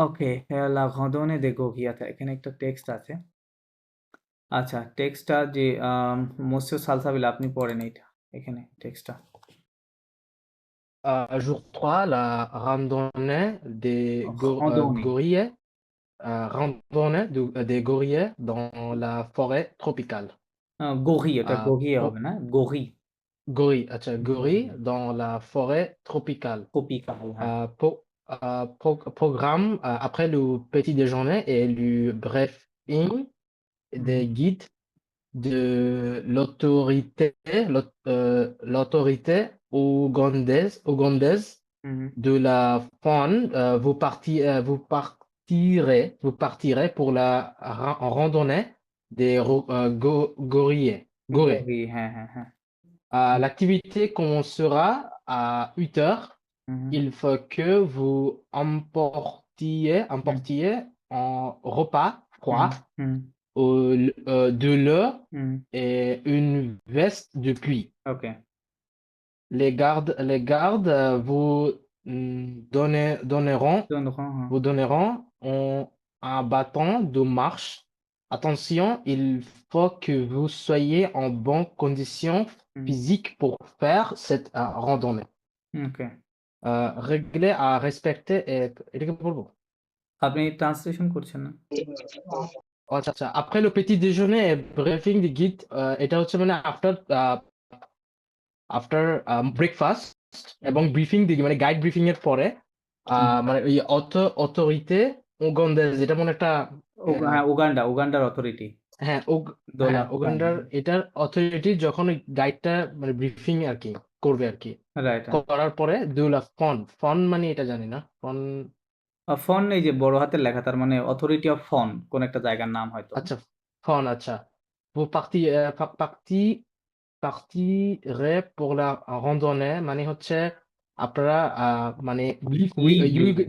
ওকে, la randonnée des Goryat, এখানে একটা টেক্সট আছে। আচ্ছা, টেক্সটটা যে মোসিও সালসাবিল আপনি পড়েন এইটা, এখানে টেক্সটটা। Jour 3, la randonnée des randonnée, gorilles, des gorilles dans la forêt tropicale. গহি, ওটা Euh, গহি pro- হবে না, গহি, gorilles dans la forêt tropicale. Tropical, হ্যাঁ। Programme après le petit déjeuner et le briefing des guides de l'autorité ougandaise হুম de la faune, vous partirez pour la randonnée des gorilles. গরি হ্যাঁ হ্যাঁ হ্যাঁ L'activité commencera à 8 heures. হুম Il faut que vous emportiez un repas froid, হুম de l'eau হুম et une veste de pluie. ওকে Les gardes vous donneront হ্যাঁ un bâton de marche. Attention, il faut que vous soyez en bonne condition হুম physique pour faire cette randonnée. ওকে Règles à respecter এটা কি বলবো? আপনি translation করছেন না আচ্ছা আচ্ছা après le petit déjeuner et briefing des guides এটা হচ্ছে মানে after breakfast এবং ব্রিফিং দিকে মানে গাইড ব্রিফিং এর পরে মানে ওই অথরিটি উগান্ডার যেটা মনে একটা হ্যাঁ উগান্ডার অথরিটি হ্যাঁ দোলা উগান্ডার এটার অথরিটি যখন ওই গাইডটা মানে ব্রিফিং আর কি করবে আর কি রাইট করার পরে দুলা ফন মানে এটা জানি না ফন ফন এই যে বড় হাতের লেখা তার মানে অথরিটি অফ ফন কোন একটা জায়গার নাম হয়তো আচ্ছা ফন আচ্ছা vous partirez pour la randonnée মানে হচ্ছে আপনারা মানে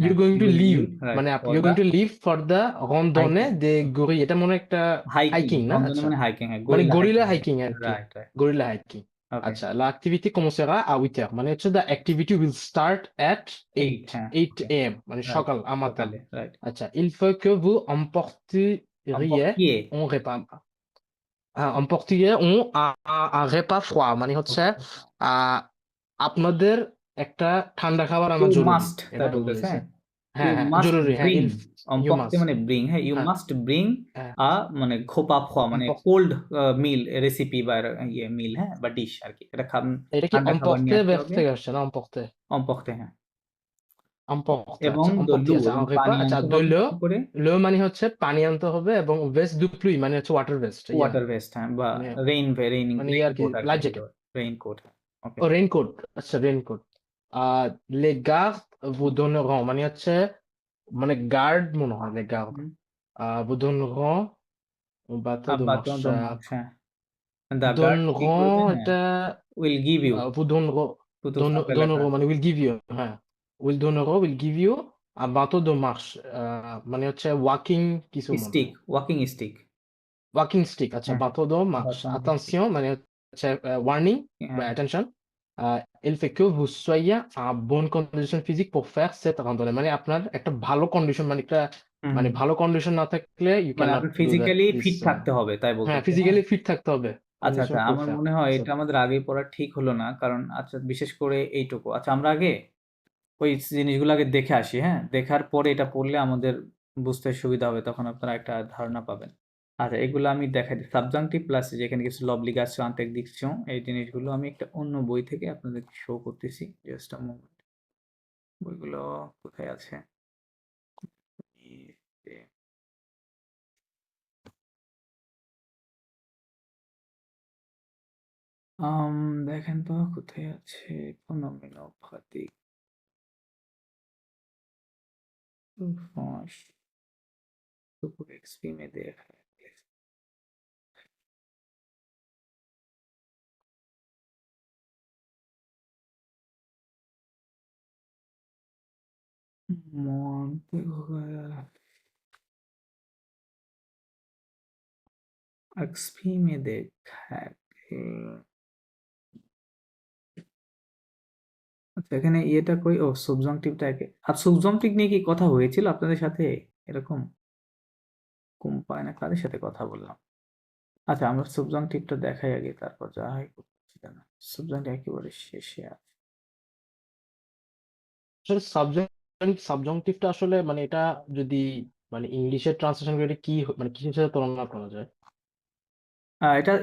you're going to leave মানে you're going to leave for the randonnée des gorilles এটা মনে একটা হাইকিং না আচ্ছা মানে হাইকিং হ্যাঁ মানে গরিলা হাইকিং আর কি রাইট রাইট গরিলা হাইকিং আচ্ছা l'activité commencera à 8 heures মানে হচ্ছে the activity will start at 8 am মানে সকাল আমাতাল রাইট আচ্ছা il faut que vous emporteriez un repas emporter un repas froid মানে হচ্ছে আপনাদের একটা ঠান্ডা খাবার আনা জরুরি মাস্ট এটা তাই বলতেছে হ্যাঁ জরুরি হ্যাঁ অম্পক্তে মানে ব্রিং হ্যাঁ ইউ হ্যাঁ। মাস্ট ব্রিং হ্যাঁ। মানে খোপা ফোয়া মানে Emporte- কোল্ড মিল রেসিপি বা ইয়ে মিল হ্যাঁ বা ডিশ আর কি এটা এটা কি ঠান্ডা খাবার নিয়ে emporter আসতে verbe হবে থেকে আসছে না emporter অম্পক্তে হ্যাঁ emporter এবং আচ্ছা emporter দলু আচ্ছা un repas পানি আচ্ছা আনতে de হবে l'eau কি করে le মানে হচ্ছে পানি আনতে হবে এবং vest du pluie মানে হচ্ছে ওয়াটার ভেস্ট ওয়াটার ভেস্ট হ্যাঁ বা মানে রেইন মানে ইয়ে আর কি লাইফ জ্যাকেট রেইনকোট ওকে ও রেইনকোট আচ্ছা raincoat les gardes vous donneront মানে হচ্ছে মানে গার্ড মনে হয় les gardes vous donneront un bateau de marche হ্যাঁ দা গার্ড কি করবে donneront হ্যাঁ এটা will give you vous donneront মানে will give you হ্যাঁ will give you un bateau de marche মানে হচ্ছে ওয়াকিং কিছু মনে হয়। Stick walking stick walking stick আচ্ছা হ্যাঁ। bateau de marche Bateau de attention মানে হচ্ছে warning বা attention il fait que vous soyez en bonne condition physique pour faire cette randonnée মানে আপনার একটা ভালো কন্ডিশন মানে একটা মানে ভালো কন্ডিশন না থাকলে you মানে cannot আপনি do that, physically this, fit থাকতে হবে তাই বলতে হ্যাঁ ফিজিক্যালি ফিট থাকতে হবে আচ্ছা condition আচ্ছা pour আমার faire মনে হয় so- এটা আমাদের আগে পড়া ঠিক হলো না কারণ আচ্ছা বিশেষ করে এইটুকু আচ্ছা আমরা আগে ওই জিনিসগুলো আগে দেখে আসি হ্যাঁ দেখার পরে এটা পড়লে আমাদের বুঝতে সুবিধা হবে তখন আপনারা একটা ধারণা পাবেন আচ্ছা এগুলো আমি দেখাই দিই সাবজাংটিভ প্লাস যেখানে কিছু লবলিগাসিও আন্তেকদিকশন এই জিনিসগুলো আমি একটা অন্য বই থেকে আপনাদেরকে শো করতেছি জাস্ট আ মোমেন্ট বইগুলো কোথায় আছে দেখেন তো কোথায় আছে ফনোমেনোপ্যাথিক तो पूरे एक्सपी में देख रहे हैं मानते हो गया एक्सपी में देखा है আচ্ছা এখানে এটা কই ও সাবজংটিভটাকে আর সাবজংটিভ নিয়ে কি কথা হয়েছিল আপনাদের সাথে এরকম কোম্পানি না কাদের সাথে কথা বললাম আচ্ছা আমরা সাবজংটিভটা দেখাই আগে তারপর যা হয় করতেছি না সাবজংটিভ একেবারে শেষে আছে আসলে সাবজংটিভটা আসলে মানে এটা যদি মানে ইংলিশে ট্রান্সলেশন করে কি মানে কিসের সাথে তুলনা করা যায় এটা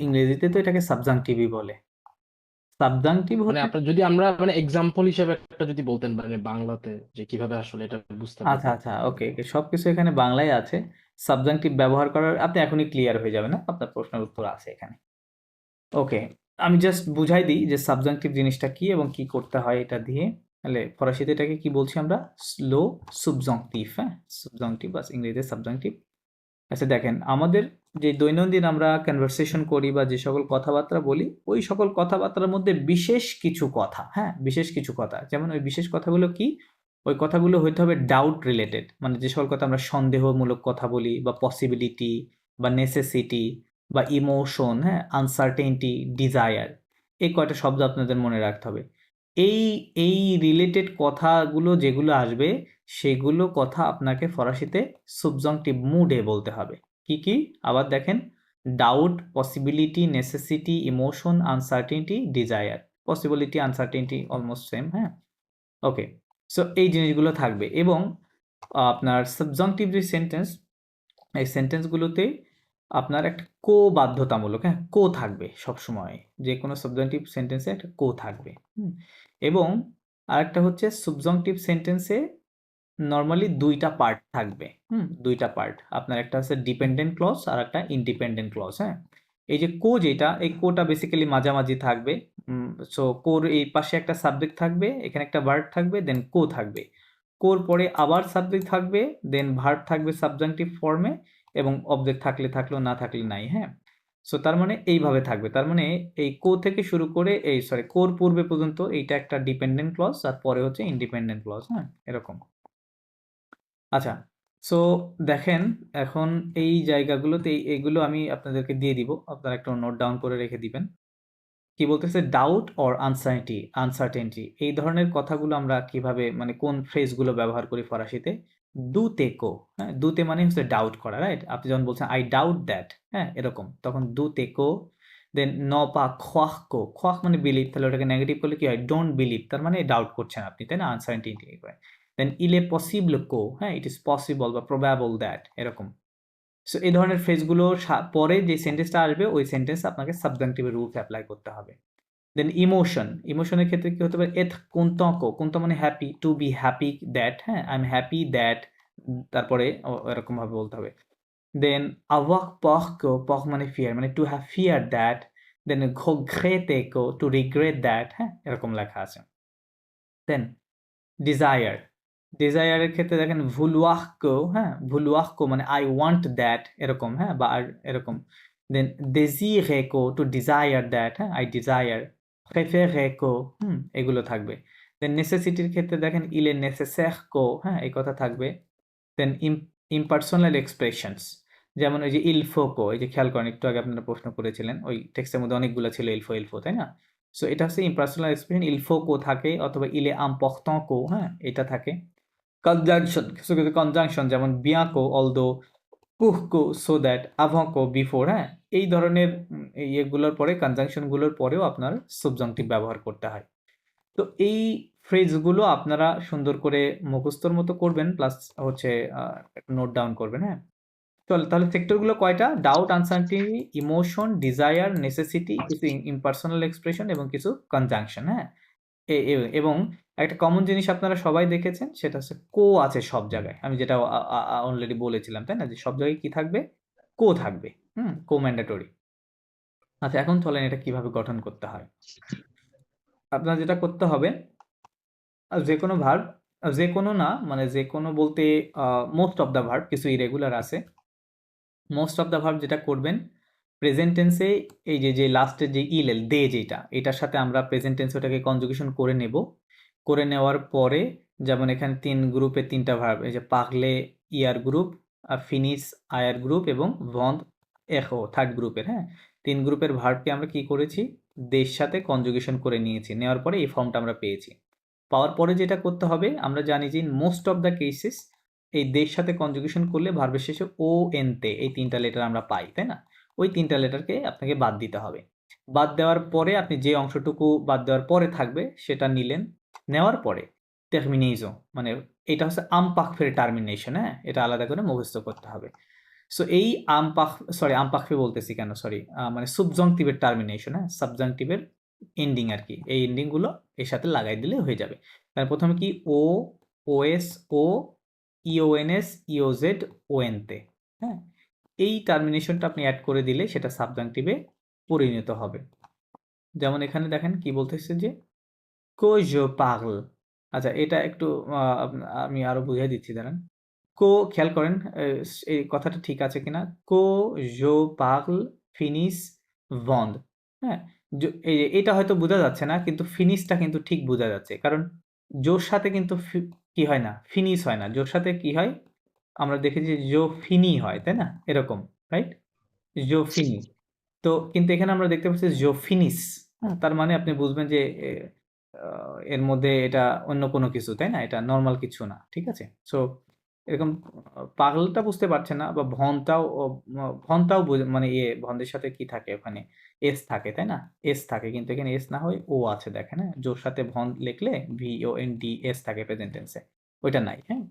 ইংরেজিতে তো এটাকে সাবজংটিভই বলে সাবজংটিভ মানে হচ্ছে আপনার যদি আমরা মানে এক্সাম্পল হিসেবে একটা যদি বলতেন মানে বাংলাতে যে কিভাবে আসলে এটা বুঝতে আচ্ছা আচ্ছা ওকে সবকিছু এখানে বাংলায় আছে সাবজাংটিভ ব্যবহার করার আপনি এখনই ক্লিয়ার হয়ে যাবে না, আপনার প্রশ্নের উত্তর আছে এখানে। ওকে, আমি জাস্ট বুঝাই দিই যে সাবজাংটিভ জিনিসটা কি এবং কি করতে হয় এটা দিয়ে। তাহলে ফরাসিতে এটাকে কি বলছি আমরা? স্লো সুবজংটিভ। হ্যাঁ, সুবজংটিভ বা ইংরেজিতে সাবজাংটিভ। আচ্ছা দেখেন, আমাদের যে দৈনন্দিন আমরা কনভারসেশন করি বা যে সকল কথাবার্তা বলি, ওই সকল কথাবার্তার মধ্যে বিশেষ কিছু কথা, হ্যাঁ বিশেষ কিছু কথা, যেমন ওই বিশেষ কথাগুলো কি, ওই কথাগুলো হইতে হবে ডাউট রিলেটেড, মানে যে সকল কথা আমরা সন্দেহমূলক কথা বলি বা পসিবিলিটি বা নেসেসিটি বা ইমোশন, হ্যাঁ আনসার্টেনটি, ডিজায়ার, এই কয়টা শব্দ আপনাদের মনে রাখতে হবে। এই এই রিলেটেড কথাগুলো যেগুলো আসবে সেগুলো কথা আপনাকে ফরাসিতে সুবজংটিভ মুডে বলতে হবে। কি কি? আবার দেখেন, doubt, possibility, necessity, emotion, uncertainty, desire. Possibility, uncertainty almost same. হ্যাঁ, ওকে, সো এই জিনিসগুলো থাকবে। এবং আপনার সাবজংটিভ যে সেন্টেন্স, এই সেন্টেন্সগুলোতে আপনার একটা কো বাধ্যতামূলক, হ্যাঁ কো থাকবে সবসময়, যে কোনো সাবজংটিভ সেন্টেন্সে একটা কো থাকবে। এবং আরেকটা হচ্ছে সাবজংটিভ সেন্টেন্সে নর্মালি দুইটা পার্ট থাকবে। দুইটা পার্ট আপনার, একটা হচ্ছে ডিপেন্ডেন্ট ক্লজ আর একটা ইন্ডিপেন্ডেন্ট ক্লজ। হ্যাঁ, এই যে কো যেটা, এই কোটা বেসিক্যালি মাঝামাঝি থাকবে। সো কোর এই পাশে একটা সাবজেক্ট থাকবে, এখানে একটা ভার্ব থাকবে, দেন কো থাকবে। কোর পরে আবার সাবজেক্ট থাকবে, দেন ভার্ব থাকবে সাবজংটিভ ফর্মে, এবং অবজেক্ট থাকলে থাকলো, না থাকলে নাই। হ্যাঁ, সো তার মানে এইভাবে থাকবে। তার মানে এই কো থেকে শুরু করে এই কোর পূর্বে পর্যন্ত এইটা একটা ডিপেন্ডেন্ট ক্লজ, আর পরে হচ্ছে ইন্ডিপেন্ডেন্ট ক্লজ। হ্যাঁ, এরকম। আচ্ছা, সো দেখেন এখন এই জায়গাগুলোতে এইগুলো আমি আপনাদেরকে দিয়ে দিব, আপনারা একটু নোট ডাউন করে রেখে দিবেন। কি বলতেছে? ডাউট অর আনসার্টেনটি, এই ধরনের কথাগুলো আমরা কিভাবে, মানে কোন ফ্রেজগুলো ব্যবহার করি ফরাসিতে? দুতে কো। হ্যাঁ, দুতে মানে হচ্ছে ডাউট করা, রাইট? আপনি যখন বলছেন আই ডাউট দ্যাট, হ্যাঁ এরকম, তখন দুতে কো। দেন ন পা খোয়াহ কো, খোয়াহ মানে বিলিভ, তাহলে ওটাকে নেগেটিভ করলে কি হয়? ডোন্ট বিলিভ, তার মানে ডাউট করছেন আপনি, তাই না? আনসার্টেনটি করে। দেন ইলে পসিবল কো, হ্যাঁ ইট ইজ পসিবল বা প্রবাবল দ্যাট, এরকম। সো এই ধরনের ফ্রেজগুলো পরে যে সেন্টেন্সটা আসবে ওই সেন্টেন্স আপনাকে সাবজংটিভের রুলস অ্যাপ্লাই করতে হবে। দেন ইমোশন, ইমোশনের ক্ষেত্রে কি হতে পারে? এথ কোনতক, কোনতক মানে happy, to be happy that, হ্যাঁ আই এম হ্যাপি দ্যাট, তারপরে এরকম ভাবে বলতে হবে। দেন আওয়াক পখ কো, পখ মানে ফিয়ার, মানে to have fear that. Then ঘোগ্রেতে কো, টু রিগ্রেট দ্যাট, হ্যাঁ এরকম লেখা আছে। দেন ডিজায়ার, ডিজায়ারের ক্ষেত্রে দেখেন ভুলওয়াহ কো, হ্যাঁ ভুলওয়াহ কো মানে আই ওয়ান্ট দ্যাট, এরকম, হ্যাঁ বা এরকম। দেন ডেজিরে কো, টু ডিজায়ার দ্যাট, হ্যাঁ আই ডিজায়ার। প্রেফেরে কো, এগুলো থাকবে। দেন নেসেসিটির ক্ষেত্রে দেখেন ইলে নেসেসের কো, হ্যাঁ এই কথা থাকবে। দেন ইম্পার্সোনাল এক্সপ্রেশনস, যেমন ওই যে ইলফো কো, এই যে খেয়াল করেন একটু আগে আপনারা প্রশ্ন করেছিলেন, ওই টেক্সটের মধ্যে অনেকগুলো ছিল ইলফো ইলফো, তাই না? সো এটা হচ্ছে ইম্পার্সোনাল এক্সপ্রেশন, ইলফো কো থাকে, অথবা ইলে ইম্পর্ট্যান্ট কো, হ্যাঁ এটা থাকে। কনজাংশন, কিছু কিছু কনজাংশন যেমন বিয়াঁ কো, অলদো, পুহ কো, সো দ্যাট, আভঁ কো, বিফোর, হ্যাঁ এই ধরনের ইয়েগুলোর পরে, কনজাংশনগুলোর পরেও আপনার সাবজংটিভ ব্যবহার করতে হয়। তো এই ফ্রেজগুলো আপনারা সুন্দর করে মুখস্থর মতো করবেন, প্লাস হচ্ছে নোট ডাউন করবেন। হ্যাঁ, চল তাহলে সেক্টরগুলো কয়টা? Doubt, uncertainty, emotion, desire, necessity, কিছু ইম্পার্সোনাল এক্সপ্রেশন এবং কিছু কনজাংশন। হ্যাঁ, এবং একটা কমন জিনিস আপনারা সবাই দেখেছেন, সেটা হচ্ছে কো আছে সব জায়গায়। আমি যেটা অলরেডি বলেছিলাম, তাই না, যে সব জায়গায় কি থাকবে? কো থাকবে। কো ম্যান্ডেটরি। আচ্ছা, এখন চলেন এটা কিভাবে গঠন করতে হয়। আপনার যেটা করতে হবে, যে কোনো ভার্ব, যে কোনো না মানে যে কোনো বলতে মোস্ট অফ দ্য ভার্ব, কিছু ইরেগুলার আছে। মোস্ট অফ দ্য ভার্ব যেটা করবেন, প্রেজেন্ট টেন্সে এই যে লাস্টের যে ইলেল দে, যেটা এটার সাথে আমরা প্রেজেন্ট টেন্সে ওটাকে কনজুগেশন করে নেব। করে নেওয়ার পরে যেমন এখানে 3 গ্রুপে 3টা ভার্ব, এই যে পাগলে ইয়ার গ্রুপ, ফিনিশ আয়ার গ্রুপ, এবং ভন্দ এখো থার্ড গ্রুপের। হ্যাঁ, 3 গ্রুপের ভার্বকে আমরা কি করেছি? দের সাথে কনজুগেশন করে নিয়েছি। নেওয়ার পরে এই ফর্মটা আমরা পেয়েছি। পাওয়ার পরে যেটা করতে হবে, আমরা জানি যে মোস্ট অফ দ্য কেসেস এই দের সাথে কনজুগেশন করলে ভার্বের শেষে ও এন তে এই 3টা লেটার আমরা পাই, তাই না? ওই 3টা লেটারকে আপনাকে বাদ দিতে হবে। বাদ দেওয়ার পরে আপনি যে অংশটুকু বাদ দেওয়ার পরে থাকবে সেটা নিলেন। নেওয়ার পরে টার্মিনেশন, মানে এটা হচ্ছে আমপাখফের টার্মিনেশন। হ্যাঁ, এটা আলাদা করে মুখস্থ করতে হবে। সো এই আমপাখফে বলতেছি কেন, সরি, মানে সাবজংটিভের টার্মিনেশন, হ্যাঁ সাবজংটিভের এন্ডিং আর কি, এই এন্ডিংগুলো এর সাথে লাগাই দিলে হয়ে যাবে। তার প্রথমে কি ও, ওএস, ও, ইওএনএস, ইওজেড, ওএনতে, হ্যাঁ, এই টার্মিনেশনটা আপনি অ্যাড করে দিলে সেটা সাবজাংটিভে পরিণত হবে। যেমন এখানে দেখেন কি বলতেছে যে কো জো পাগল। আচ্ছা, এটা একটু আমি আরো বুঝিয়ে দিচ্ছি, দাঁড়ান। কো, খেয়াল করেন এই কথাটা ঠিক আছে কিনা। কো জো পাগল ফিনিশ বন্ধ। হ্যাঁ, এটা হয়তো বোঝা যাচ্ছে না, কিন্তু ফিনিশটা কিন্তু ঠিক বোঝা যাচ্ছে, কারণ জোর সাথে কিন্তু কি হয় না, ফিনিশ হয় না। জোর সাথে কি হয়, আমরা দেখেছি জো ফিনি হয়, তাই না, এরকম, রাইট? জো ফিনি। তো কিন্তু এখানে আমরা দেখতে পাচ্ছি জো ফিনিশ। হ্যাঁ, তার মানে আপনি বুঝবেন যে এর মধ্যে এটা অন্য কোনো কিছু, তাই না, এটা নর্মাল কিছু না, ঠিক আছে? সো এরকম পাগলটা বুঝতে পারছে না, বা ভনটাও মানে ভন্ডের সাথে কি থাকে, ওখানে এস থাকে, তাই না, এস থাকে, কিন্তু এখানে এস না হয় ও আছে, দেখেন। হ্যাঁ, জোর সাথে ভন লিখলে VOND থাকে প্রেজেন্ট টেন্সে, ওইটা নাই। হ্যাঁ,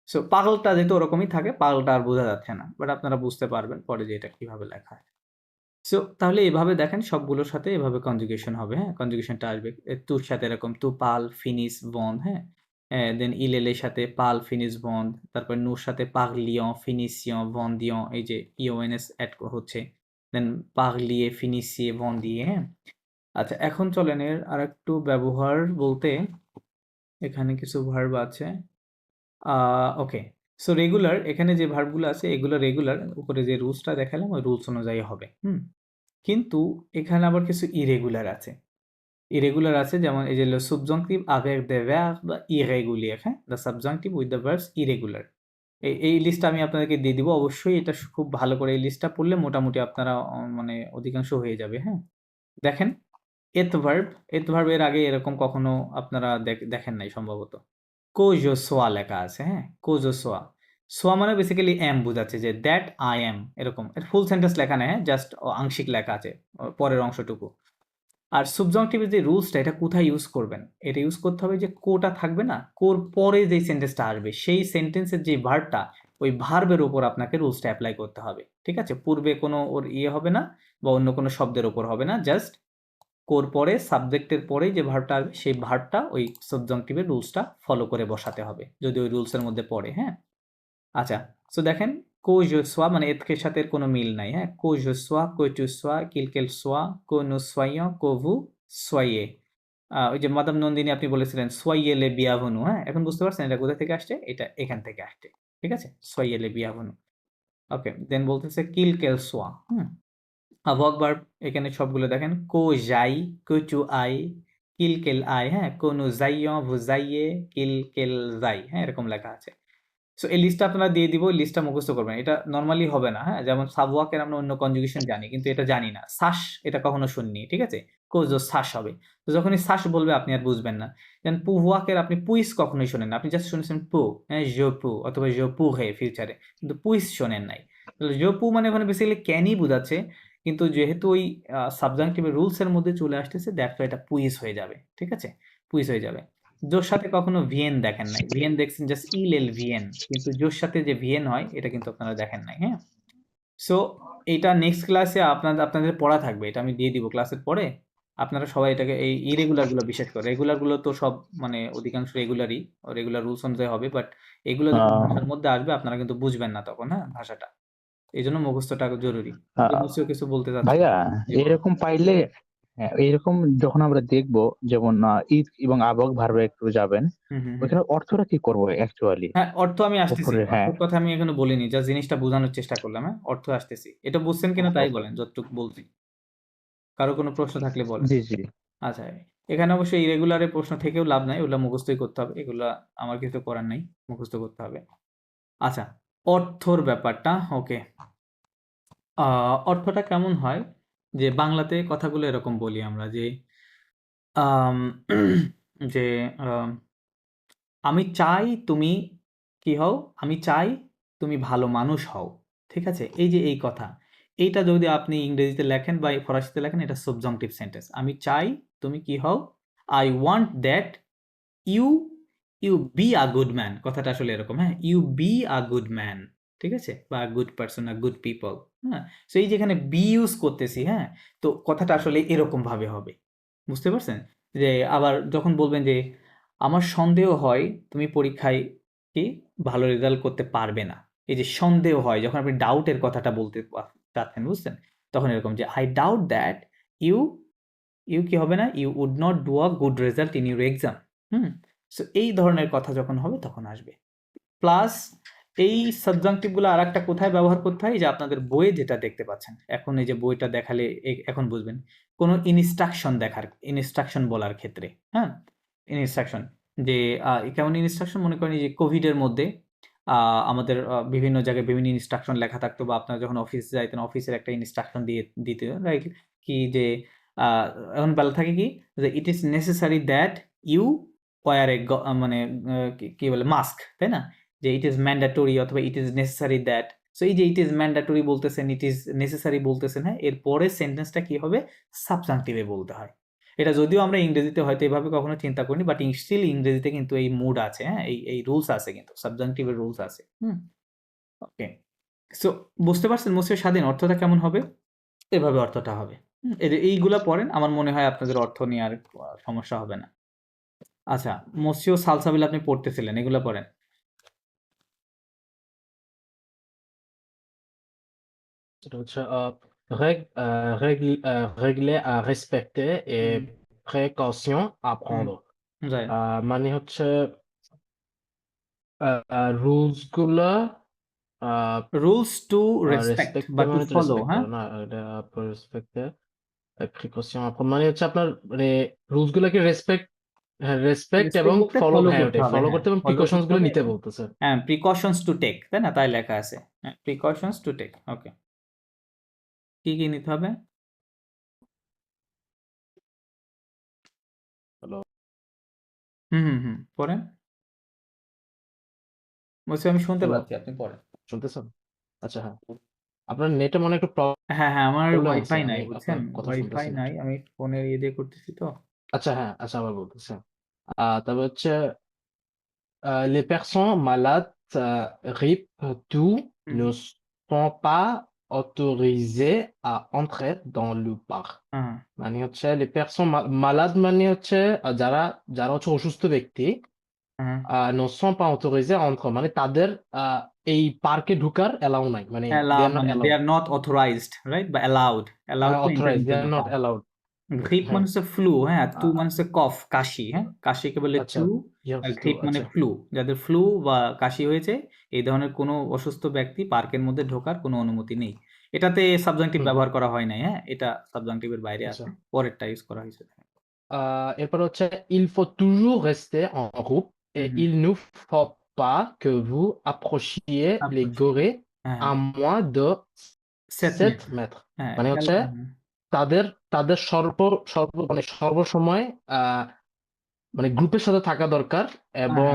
সো পাগলটা যেহেতু ওরকমই থাকে, পাগলটা আর বোঝা যাচ্ছে না, বাট আপনারা বুঝতে পারবেন পরে যে এটা কিভাবে লেখা হয়। সো তাহলে এভাবে দেখেন সবগুলোর সাথে এভাবে কনজুগেশন হবে। হ্যাঁ, কনজুগেশনটা আসবে তুর সাথে এরকম তু পাল ফিনিশ বন্ড। হ্যাঁ, দেন ইলেলের সাথে পাল ফিনিশ বন্ড, তারপর নুর সাথে পাগলিয়ন ফিনিশিয়ন বন্দিয়ন, এই যে ইওএনএস অ্যাড হচ্ছে, দেন পাগলিয়ে ফিনিশিয়ে বন্দিয়ে। হ্যাঁ, আচ্ছা, এখন চলেন এর আর একটু ব্যবহার বলতে এখানে কিছু ভার্ব আছে। ওকে, সো রেগুলার, এখানে যে ভার্বগুলো আছে এগুলো রেগুলার, উপরে যে রুলসটা দেখালাম ওই রুলস অনুযায়ী হবে। কিন্তু এখানে আবার কিছু ইরেগুলার আছে। ইরেগুলার আছে, যেমন এই যে subjunctive avec des verbes irréguliers, হ্যাঁ, the subjunctive with the verbs irregular। এই লিস্টটা আমি আপনাদেরকে দিয়ে দিব, অবশ্যই এটা খুব ভালো করে এই লিস্টটা পড়লে মোটামুটি আপনারা মানে অধিকাংশ হয়ে যাবে। হ্যাঁ, দেখেন এত ভার্ব এর আগে এরকম কখনো আপনারা দেখেন নাই সম্ভবত। কোজো সোয়া লেখা আছে। হ্যাঁ, কোজো সোয়া, সোয়া মানে বেসিক্যালি এম বোঝাচ্ছে, যে দ্যাট আই এম, এরকম। এর ফুল সেন্টেন্স লেখা নেই, হ্যাঁ, জাস্ট আংশিক লেখা আছে পরের অংশটুকু। আর সাবজংটিভের যে রুলসটা, এটা কোথায় ইউজ করবেন, এটা ইউজ করতে হবে যে কোটা থাকবে না, কোর পরে যে সেন্টেন্সটা আসবে সেই সেন্টেন্সের যে ভার্বটা, ওই ভার্বের উপর আপনাকে রুলসটা অ্যাপ্লাই করতে হবে, ঠিক আছে? পূর্বে কোনো ওর হবে না, বা অন্য কোনো শব্দের উপর হবে না, জাস্ট কোর পরে সাবজেক্টের পরে যে ভার্বটা আসবে সেই ভার্বটা ওই সাবজংটিভের রুলসটা ফলো করে বসাতে হবে, যদি ওই রুলসের মধ্যে পড়ে। হ্যাঁ, আচ্ছা, সো দেখেন কো জো সোয়া মানে এর সাথে কোনো মিল নাই। হ্যাঁ, কো জো সোয়া, কো টু সোয়া, কিলকেল সোয়া, কো নু সোয়াইয়ো, কো ভু সোয়াইয়ে। ওই যে মাদাম নন্দিনী আপনি বলেছিলেন সোয়াইয়ে লে বিয়াভনু। হ্যাঁ, এখন বুঝতে পারছেন এটা কোথা থেকে আসছে, এটা এখান থেকে আসছে, ঠিক আছে, সোয়াইয়ে লে বিয়াভনু। ওকে, দেন বলতেছে কিলকেল সোয়া। ভার্ব ভার্ব এখানে সবগুলো দেখেন, কো যাই, কো টু আই, কিলকেল আই। হ্যাঁ, কো নু যাইয়ো, ভু যাইয়ে, কিলকেল যাই। হ্যাঁ, এরকম লেখা আছে। সো এই লিস্টটা আপনারা দিয়ে দিব, এই লিস্টটা মুখস্থ করবেন, এটা নর্মালি হবে না। হ্যাঁ, যেমন সাবওয়াকের আমরা অন্য কনজুগেশন জানি, কিন্তু এটা জানি না। শ্বাস, এটা কখনো শুননি, ঠিক আছে, কোজো শ্বাস হবে। তো যখনই শ্বাস বলবে আপনি আর বুঝবেন না। দেন পুহুয়াকের আপনি পুইস কখনোই শোনেন না, আপনি জাস্ট শুনেছেন পু, হ্যাঁ, জো পু অথবা জো পু হে ফিউচারে, কিন্তু পুইস শোনেন নাই। তাহলে জো পু মানে ওখানে বেসিক্যালি ক্যানই বোঝাচ্ছে, কিন্তু যেহেতু ওই সাবজাংটিভের রুলসের মধ্যে চলে আসতেছে, দেখো এটা পুইস হয়ে যাবে, ঠিক আছে, পুইস হয়ে যাবে। জোর সাথে কখনো ভিএন দেখেন নাই, ভিএন দেখছেন জাস্ট ইল ভিএন, কিন্তু জোর সাথে যে ভিএন হয় এটা কিন্তু আপনারা দেখেন নাই। হ্যাঁ, সো এটা নেক্সট ক্লাসে আপনাদের পড়া থাকবে, এটা আমি দিয়ে দিব ক্লাসের পরে। আপনারা সবাই এটাকে, এই ইরেগুলার গুলো বিশেষ করে, রেগুলার গুলো তো সব মানে অধিকাংশ রেগুলার রুলস অনুযায়ী হবে, বাট এগুলো যখন ভাষার মধ্যে আসবে আপনারা কিন্তু বুঝবেন না তখন। হ্যাঁ, ভাষাটা এই জন্য মুখস্থটা জরুরি। কিছু বলতে চাচ্ছি ভাইয়া, জি, বলুন। এরকম পাইলে, হ্যাঁ, এরকম যখন আমরা দেখবো, যেমন ঈদ এবং আবক ভার্বে একটু যাবেন, ওইখানে অর্থটা কি করবো অ্যাকচুয়ালি হ্যাঁ, অর্থ আমি আসতেছি, উপরে? হ্যাঁ, অর্থের কথা আমি এখনো বলিনি, যা জিনিসটা বোঝানোর চেষ্টা করলাম। হ্যাঁ, অর্থ আসতেছি, এটা বুঝছেন কিনা তাই বলেন, যতটুকু বলছি। কারো কোনো প্রশ্ন থাকলে বলেন। জি জি। আচ্ছা, এখানে অবশ্যই ইরেগুলারের প্রশ্ন থেকেও লাভ নাই, ওগুলো মুখস্থই করতে হবে, এগুলা আমার কিছু করার নাই, মুখস্থ করতে হবে। আচ্ছা, অর্থর ব্যাপারটা ওকে। অর্থটা কেমন হয়, যে বাংলাতে কথাগুলো এরকম বলি আমরা, যে আম, যে আমি চাই তুমি কি হও, আমি চাই তুমি ভালো মানুষ হও, ঠিক আছে, এই যে এই কথা, এইটা যদি আপনি ইংরেজিতে লেখেন বা ফরাসিতে লেখেন, এটা সাবজংটিভ সেন্টেন্স। আমি চাই তুমি কি হও, I want that you you be a good man, কথাটা আসলে এরকম। হ্যাঁ, you be a good man, ঠিক আছে, বা good person, a good people. হ্যাঁ, সো এই যেখানে বি ইউজ করতেছি, হ্যাঁ, তো কথাটা আসলে এরকম ভাবে হবে, বুঝতে পারছেন? যে আবার যখন বলবেন যে আমার সন্দেহ হয় তুমি পরীক্ষায় কি ভালো রেজাল্ট করতে পারবে না, এই যে সন্দেহ হয়, যখন আপনি ডাউটের কথাটা বলতে চাচ্ছেন, বুঝছেন, তখন এরকম যে I doubt that you you কি হবে না, you would not do a good result in your exam. So এই ধরনের কথা যখন হবে তখন আসবে। প্লাস এই সাবজাংটিভগুলো আর একটা কোথায় ব্যবহার করতে হয়, এই যে আপনাদের বইয়ে যেটা দেখতে পাচ্ছেন এখন, এই যে বইটা দেখালে এখন বুঝবেন, কোনো ইনস্ট্রাকশন বলার ক্ষেত্রে, হ্যাঁ, ইনস্ট্রাকশন যে কেমন ইনস্ট্রাকশন, মনে করেন এই যে কোভিডের মধ্যে আমাদের বিভিন্ন জায়গায় বিভিন্ন ইনস্ট্রাকশন লেখা থাকতো, বা আপনারা যখন অফিসে যাইতেন অফিসের একটা ইনস্ট্রাকশন দিতে, রাইট, কি যে এখন বলা থাকে কি যে it is necessary that you were a মানে কি বলে মাস্ক, তাই না, যে ইট ইজ ম্যান্ডেটরি অথবা it is necessary that. So এই যে ইট ইজ ম্যান্ডেটরি বলতেছেন, ইট ইজ নেসেসারি বলতেছেন, হ্যাঁ, এরপরে সেন্টেন্সটা কি হবে, সাবজাংটিভে বলতে হয়। এটা যদিও আমরা ইংরেজিতে হয়তো এভাবে কখনো চিন্তা করিনি, বাট স্টিল ইংরেজিতে কিন্তু এই মুড আছে, হ্যাঁ, এই রুলস আছে, কিন্তু সাবজাংটিভের রুলস আছে। ওকে, সো বুঝতে পারছেন মসিও স্বাধীন অর্থটা কেমন হবে, এভাবে অর্থটা হবে। এইগুলা পড়েন, আমার মনে হয় আপনাদের অর্থ নিয়ে আর সমস্যা হবে না। আচ্ছা, মসিও সালসাবিল আপনি পড়তেছিলেন, এগুলা পড়েন। সেটা হচ্ছে règles à respecter et précautions à prendre। Right, মানে হচ্ছে রুলস গুলা রুলস টু রেসপেক্ট রেসপেক্ট বা টু মানে ফলো, রেসপেক্ট হ্যাঁ, করা না, এটা রেসপেক্ট প্রিকশন মানে হচ্ছে আপনার রুলস গুলাকে রেসপেক্ট এবং বলতে ফলো, ফলো হ্যাঁ করতে ওটাই হবে, ফলো হ্যাঁ, করতে এবং ফলো প্রিকশনস করতে গুলো হবে নিতে এবং বলতেছে। হ্যাঁ, প্রিকশনস টু টেক, তাই না, তাই লেখা আছে, হ্যাঁ, প্রিকশনস টু টেক। ওকে, কি কি নিতে হবে? হ্যালো, পড়েন, বলছি আমি শুনতে হ্যালো, পাচ্ছি, আপনি পড়েন। শুনতেছেন? আচ্ছা, হ্যাঁ, আপনার নেটে মনে হয় একটু হ্যাঁ হ্যাঁ, আমার প্রবলেম আছে, ওয়াইফাই আমি নাই, বুঝছেন, আপনার কথা ওয়াইফাই শুনতেছি না নাই, ঠিক। আমি ফোনের ইয়ে দিয়ে করতেছি তো। আচ্ছা, হ্যাঁ, আচ্ছা, আবার বলতেছি। তবে হচ্ছে les personnes malades RIP tout ne sont pas autorisées à entrer dans le parc। হ্যাঁ, মানে হচ্ছে les personnes malades মানে হচ্ছে যারা যারা হচ্ছে অসুস্থ ব্যক্তি হ্যাঁ, ne sont pas autorisées à entrer, মানে তাদের এই পার্কে ঢুকার এলাও নাই, মানে they are not মানে they allowed, are not authorized, right, বা অ্যালাউড, অ্যালাউড তো authorized, they are intermediate not form. allowed। Grip হ্যাঁ, মানে হচ্ছে ফ্লু, হ্যাঁ, টু আহ, মানে হচ্ছে কফ, কাশি, হ্যাঁ, কাশিকে বলে আচ্ছা, টু, yes আর to, গ্রিপ মানে আচ্ছা, ফ্লু, যাদের ফ্লু বা কাশি হয়েছে, এই ধরনের কোনো অসুস্থ ব্যক্তি পার্কের মধ্যে ঢোকার কোনো অনুমতি নেই। এটাতে সাবজাংটিভ হুম, ব্যবহার করা হয় নাই, হ্যাঁ, এটা সাবজাংটিভের বাইরে আচ্ছা। আছে, পরেরটা ইউজ করা হয়েছে। এরপর হচ্ছে il faut toujours rester en groupe et il ne faut pas que vous approchiez les gorilles হ্যাঁ, à moins de 7 mètres। হ্যাঁ, মানে হচ্ছে তাদের তাদের মানে সর্বসময় মানে গ্রুপের সাথে থাকা দরকার, এবং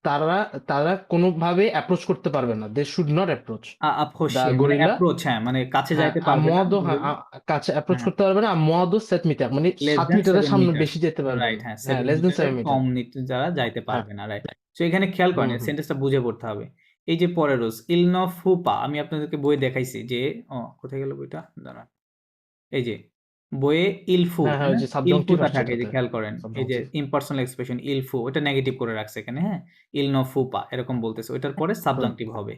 তারা তারা কোনোভাবে অ্যাপ্রোচ করতে পারবে না, they should not approach the approcher মানে গরিলা। অ্যাপ্রোচ, হ্যাঁ, মানে কাছে হ্যাঁ, যাইতে পারবে না, আমোয়াদো, হ্যাঁ, কাছে অ্যাপ্রোচ করতে পারবে না, আমোয়াদো 7 মিটার, মানে less 7 than মিটারের 7 সামনে meters, বেশি যেতে পারবে রাইট, না, হ্যাঁ, হ্যাঁ, 7 লেস দেন 7 মিটারের মিটার। কম যারা যাইতে হ্যাঁ, পারবে না, রাইট। তো এখানে খেয়াল করেন, সেন্টেন্সটা বুঝে পড়তে হবে। এই যে পরের রোজ ইলনফুপা, আমি আপনাদেরকে বই দেখাইছি যে, কোথায় গেল বইটা, দাঁড়ান, এই যে বইয়ে ইলফু, হ্যাঁ, হ্যাঁ, ওই যে সাবজংটিভ ইলফুটা আসছে থাকে, এই যে এটাতে, খেয়াল করেন, এই যে সাবজংটিভ। ইম্পার্সোনাল এক্সপ্রেশন ইলফু, ওটা নেগেটিভ করে রাখছে এখানে, হ্যাঁ, ইলনফুপা এরকম বলতেছে, ওইটার পরে সাবজংটিভ হবে।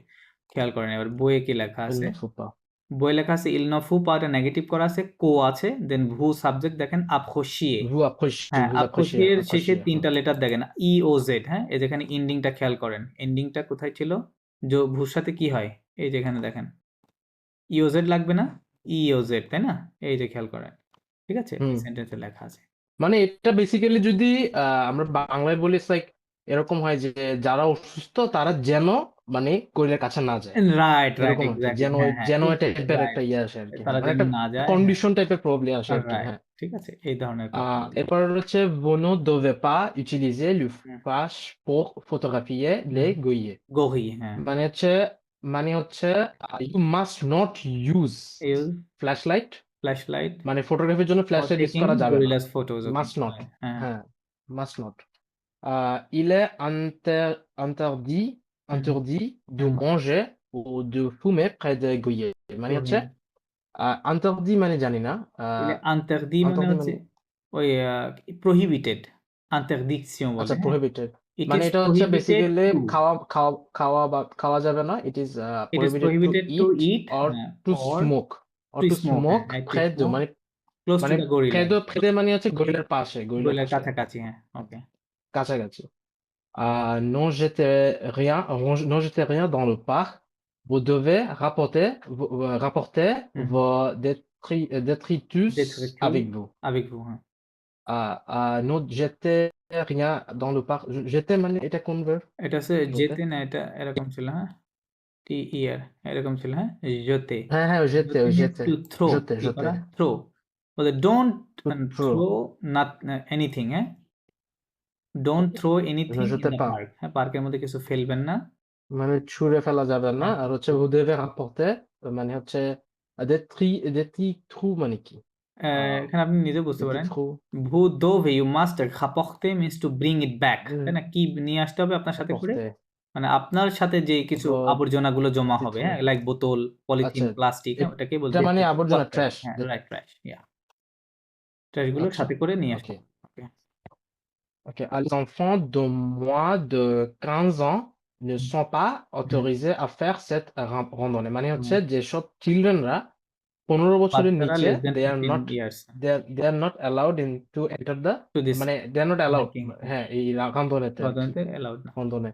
খেয়াল করেন এবার বইয়ে কি লেখা ইল আছে, নে faut pas। বই লেখা আছে ইলনফুপা, এটা নেগেটিভ করা আছে, কো আছে, দেন ভু সাবজেক্ট দেখেন আপ্রোচিয়ে, Vous appréciez, হ্যাঁ, vous appréciez, আপ্রোচিয়ের শেষে appréciez, 3টা লেটার দেখেন, ই ও জেড, হ্যাঁ, এই যেখানে এন্ডিংটা খেয়াল করেন, এন্ডিংটা কোথায় ছিল, ভুর সাথে কি হয়, এই যেখানে দেখেন ই ও জেড লাগবে না, ই ও জেড, তাই না, এই যে খেয়াল করেন, ঠিক আছে, হুম। সেন্টেন্সে লেখা আছে। মানে এটা বেসিক্যালি যদি আমরা বাংলায় বলি, লাইক এরকম হয় যে যারা অসুস্থ তারা যেন মানে গরিলার কাছে না যায়, রাইট, এরকম আর কি, এক্স্যাক্টলি, যেন হ্যাঁ, হ্যাঁ, যেন টাইপের রাইট, একটা ইয়ে আসে আর কি, তারা মানে যেন একটা না যায়, হ্যাঁ, কন্ডিশন টাইপের প্রবলেম আসে আর কি। রাইট, হ্যাঁ, ঠিক আছে, এই ধরনের কথা। এরপর হচ্ছে vous ne devez pas utiliser le flash pour photographier les gorilles। গহি, হ্যাঁ, মানে হচ্ছে you must not use use flashlight, flashlight মানে ফটোগ্রাফির জন্য ফ্ল্যাশলাইট ইউজ করা যাবে না, গরিলাস ফটোজ, মাস্ট নট। হ্যাঁ, হ্যাঁ, must not. il est interdit de manger ou de fumer près des gorilles। মানে হচ্ছে interdit মানে জানি না, আন্তর্দি মানে interdit হচ্ছে ওই প্রহিবিটেড, আন্তর্দিকশন বলে, আচ্ছা, হ্যাঁ, prohibited। It মানে is এটা হচ্ছে prohibited বেসিক্যালি to. খাওয়া যাবে না। It is It is prohibited to prohibited to eat eat or to or smoke to smoke. To près de smoke মানে close to মানে the gorilla. près de মানে হচ্ছে গরিলার পাশে, গরিলার গোরিলার পাশে কাছাকাছি, হ্যাঁ, ওকে। কাছাকাছি। Non jetez rien dans le parc. Vous devez rapporter হুম, vos détritus détritus avec vous. avec vous, হ্যাঁ। Ne jetez rien dans le parc. Jeter মানে এটা কোন verb? এটা হচ্ছে Jeter? যেতে না, এটা এরকম ছিল, হ্যাঁ, টি ইয়ার এরকম ছিল, হ্যাঁ, যেতে। হ্যাঁ, যেতে means jeter. to throw, Jeter, কি করা, jeter. throw, বলে don't To throw. throw not anything, হ্যাঁ, don't throw Ne anything in jetez the pas. park, হ্যাঁ, পার্কের মধ্যে কিছু ফেলবেন না। মানে ছুঁড়ে ফেলা যাবে না। হ্যাঁ, আর হচ্ছে vous devez rapporter মানে হচ্ছে détritus মানে কি? এখানে আপনি নিজে বুঝতে পারেন। détritus ভু দোভে you must rapporter means to bring it back, তাই না? কি নিয়ে আসতে হবে আপনার সাথে করে? rapporter. মানে আপনার সাথে যে কিছু vos আবর্জনাগুলো জমা হবে, হ্যাঁ, détritus. লাইক বোতল, পলিথিন, আচ্ছা, প্লাস্টিক, হ্যাঁ, ওটাকে বলে এটা মানে detritus, আবর্জনা trash, ট্র্যাশ। হ্যাঁ, রাইট, ট্র্যাশ, ইয়া। ট্র্যাশ গুলো আচ্ছা, সাথে করে নিয়ে আসতে ওকে। হবে। ওকে। Ok. Les enfants de moins de 15 ans ne sont pas হুম, autorisés à faire cette randonnée. মানে হচ্ছে হুম। যেসব চিলড্রেনরা 15 বছরের বাচ্চারা নিচে less than they are 15 not years they are not allowed in to enter the to this মানে they are not allowed hiking, হ্যাঁ এই রান্ধনেতে আর কি সাধারণত allowed না। randonnée.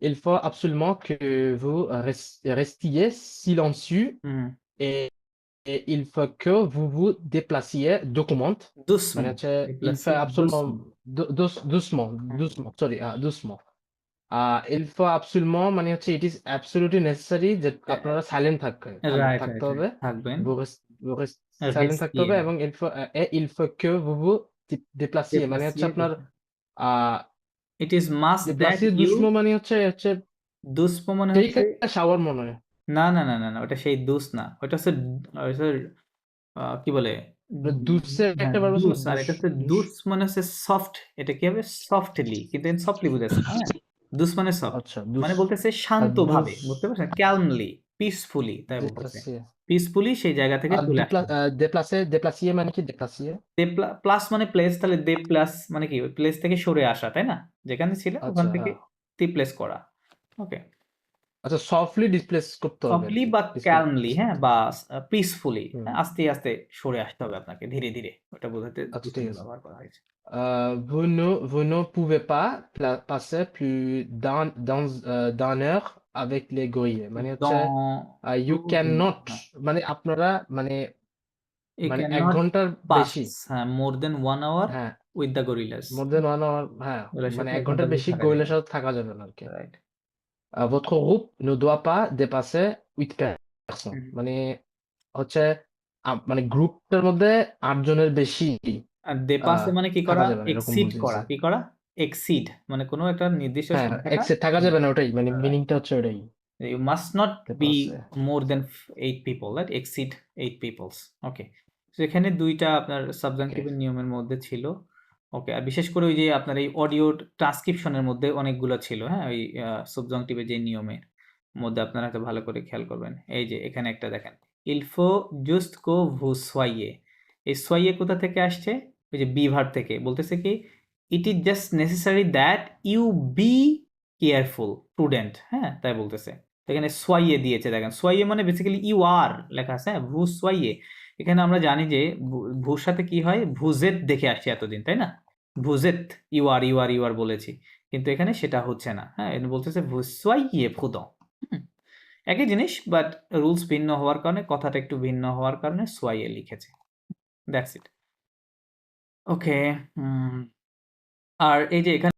Il faut absolument que vous restiez silencieux হুম, et il faut que vous vous déplaciez documente. দুসমো, মানে হচ্ছে il déplacer fait absolument দুসমো। doucement হুম, sorry doucement. Il faut absolument মানে হচ্ছে it is absolutely necessary যে আপনারা silent right, থাকতে right, হবে। থাকবেন। vous silent থাকতে হবে Restier, এবং il faut que vous vous déplaciez মানে হচ্ছে déplacier, আপনার আহ it is must that déplacier you, doucement মানে হচ্ছে দুসমো মানে টেক হচ্ছে, শাওয়ার মনে হয় না, না, না, না, না, ওটা সেই দুস না, ওটা হচ্ছে কি বলে, দুসে হ্যাঁ, একটা ভার্ব আছে না দুস, আর এটা হচ্ছে দুস মানে হচ্ছে সফট, এটা কি হবে, সফটলি, কিন্তু সফটলি বুঝাচ্ছে, হ্যাঁ, দুস মানে সফট, আচ্ছা মানে দুস বলতেছে শান্তভাবে, বুঝতে পারছেন, ক্যালমলি, পিসফুলি, তাই বলতেছে, déplacier পিসফুলি সেই জায়গা থেকে আর চলে আসতে হবে। déplacier মানে কি déplacier দে প্লাস মানে প্লেস, তাহলে দে প্লাস মানে কি, ওই প্লেস থেকে সরে আসা, তাই না, যেখানে ছিল ওখান আচ্ছা থেকে রিপ্লেস করা, ওকে, আচ্ছা সফটলি ডিসপ্লেস করতে হবে আর সফটলি কি বা displace ক্যালমলি, হ্যাঁ, করতে বা পিসফুলি, হুম আস্তে আস্তে সরে আসতে হবে আপনাকে, ধীরে ধীরে, ওটা বোঝাতে আচ্ছা ঠিক দুসমো আছে ব্যবহার করা হয়েছে। vous ne pouvez pas passer plus d'un heure avec les gorilles মানে হচ্ছে you cannot মানে আপনারা মানে You মানে 1 cannot ঘন্টার pass, বেশি হ্যাঁ, more than 1 hour হ্যাঁ with the gorillas, more than 1 hour হ্যাঁ ওদের মানে সাথে 1 1 ঘন্টার ঘন্টা বেশি বেশি থাকা যাবে গোরিলের না, সাথে থাকা যাবে না আর কি right. votre groupe ne doit pas dépasser 8 personnes মানে হচ্ছে মানে গ্রুপটার মধ্যে 8 জনের বেশি আর দে পাসে মানে কি থাকা করা, যাবে না এরকম এক্সিড বুঝিয়েছে করা, কি করা, এক্সিড মানে কোনো একটা নির্দিষ্ট হ্যাঁ সংখ্যাটা, থাকা যাবে না ওটাই মানে মিনিংটা হচ্ছে ওটাই you must not be dépasser more than 8 people, right, exceed 8 peoples, ওকে। তো এখানে দুইটা আপনার সাবজাংটিভের নিয়মের মধ্যে ছিল, ওকে। আর বিশেষ করে ওই যে আপনার এই অডিও ট্রান্সক্রিপশনের মধ্যে অনেকগুলো ছিল, হ্যাঁ, ওই সাবজাংটিভের যে নিয়মের মধ্যে আপনারা হয়তো ভালো করে খেয়াল করবেন। এই যে এখানে একটা দেখেন, il faut juste que vous soyez, এই soyez কোথা থেকে আসছে, ওই যে বি ভার্ব থেকে, বলতেছে কি it is just necessary that you be careful, prudent, হ্যাঁ, তাই বলতেছে। তো এখানে সোয়াইয়ে দিয়েছে, দেখেন সোয়াইয়ে মানে বেসিক্যালি ইউ আর লেখা আছে, হ্যাঁ, ভু সোয়াইয়ে। এখানে আমরা জানি যে ভুর সাথে কি হয়, ভুজেত দেখে আসছি এতদিন, তাই না, ভুজেত you are you are you are বলেছি, কিন্তু এখানে সেটা হচ্ছে না, হ্যাঁ, বলতেছে ভু সোয়াইয়ে ফুদ, একই জিনিস বাট রুলস ভিন্ন হওয়ার কারণে, কথাটা একটু ভিন্ন হওয়ার কারণে সোয়াইয়ে লিখেছে, দ্যাটস ইট, ওকে। আর এই যে এখানে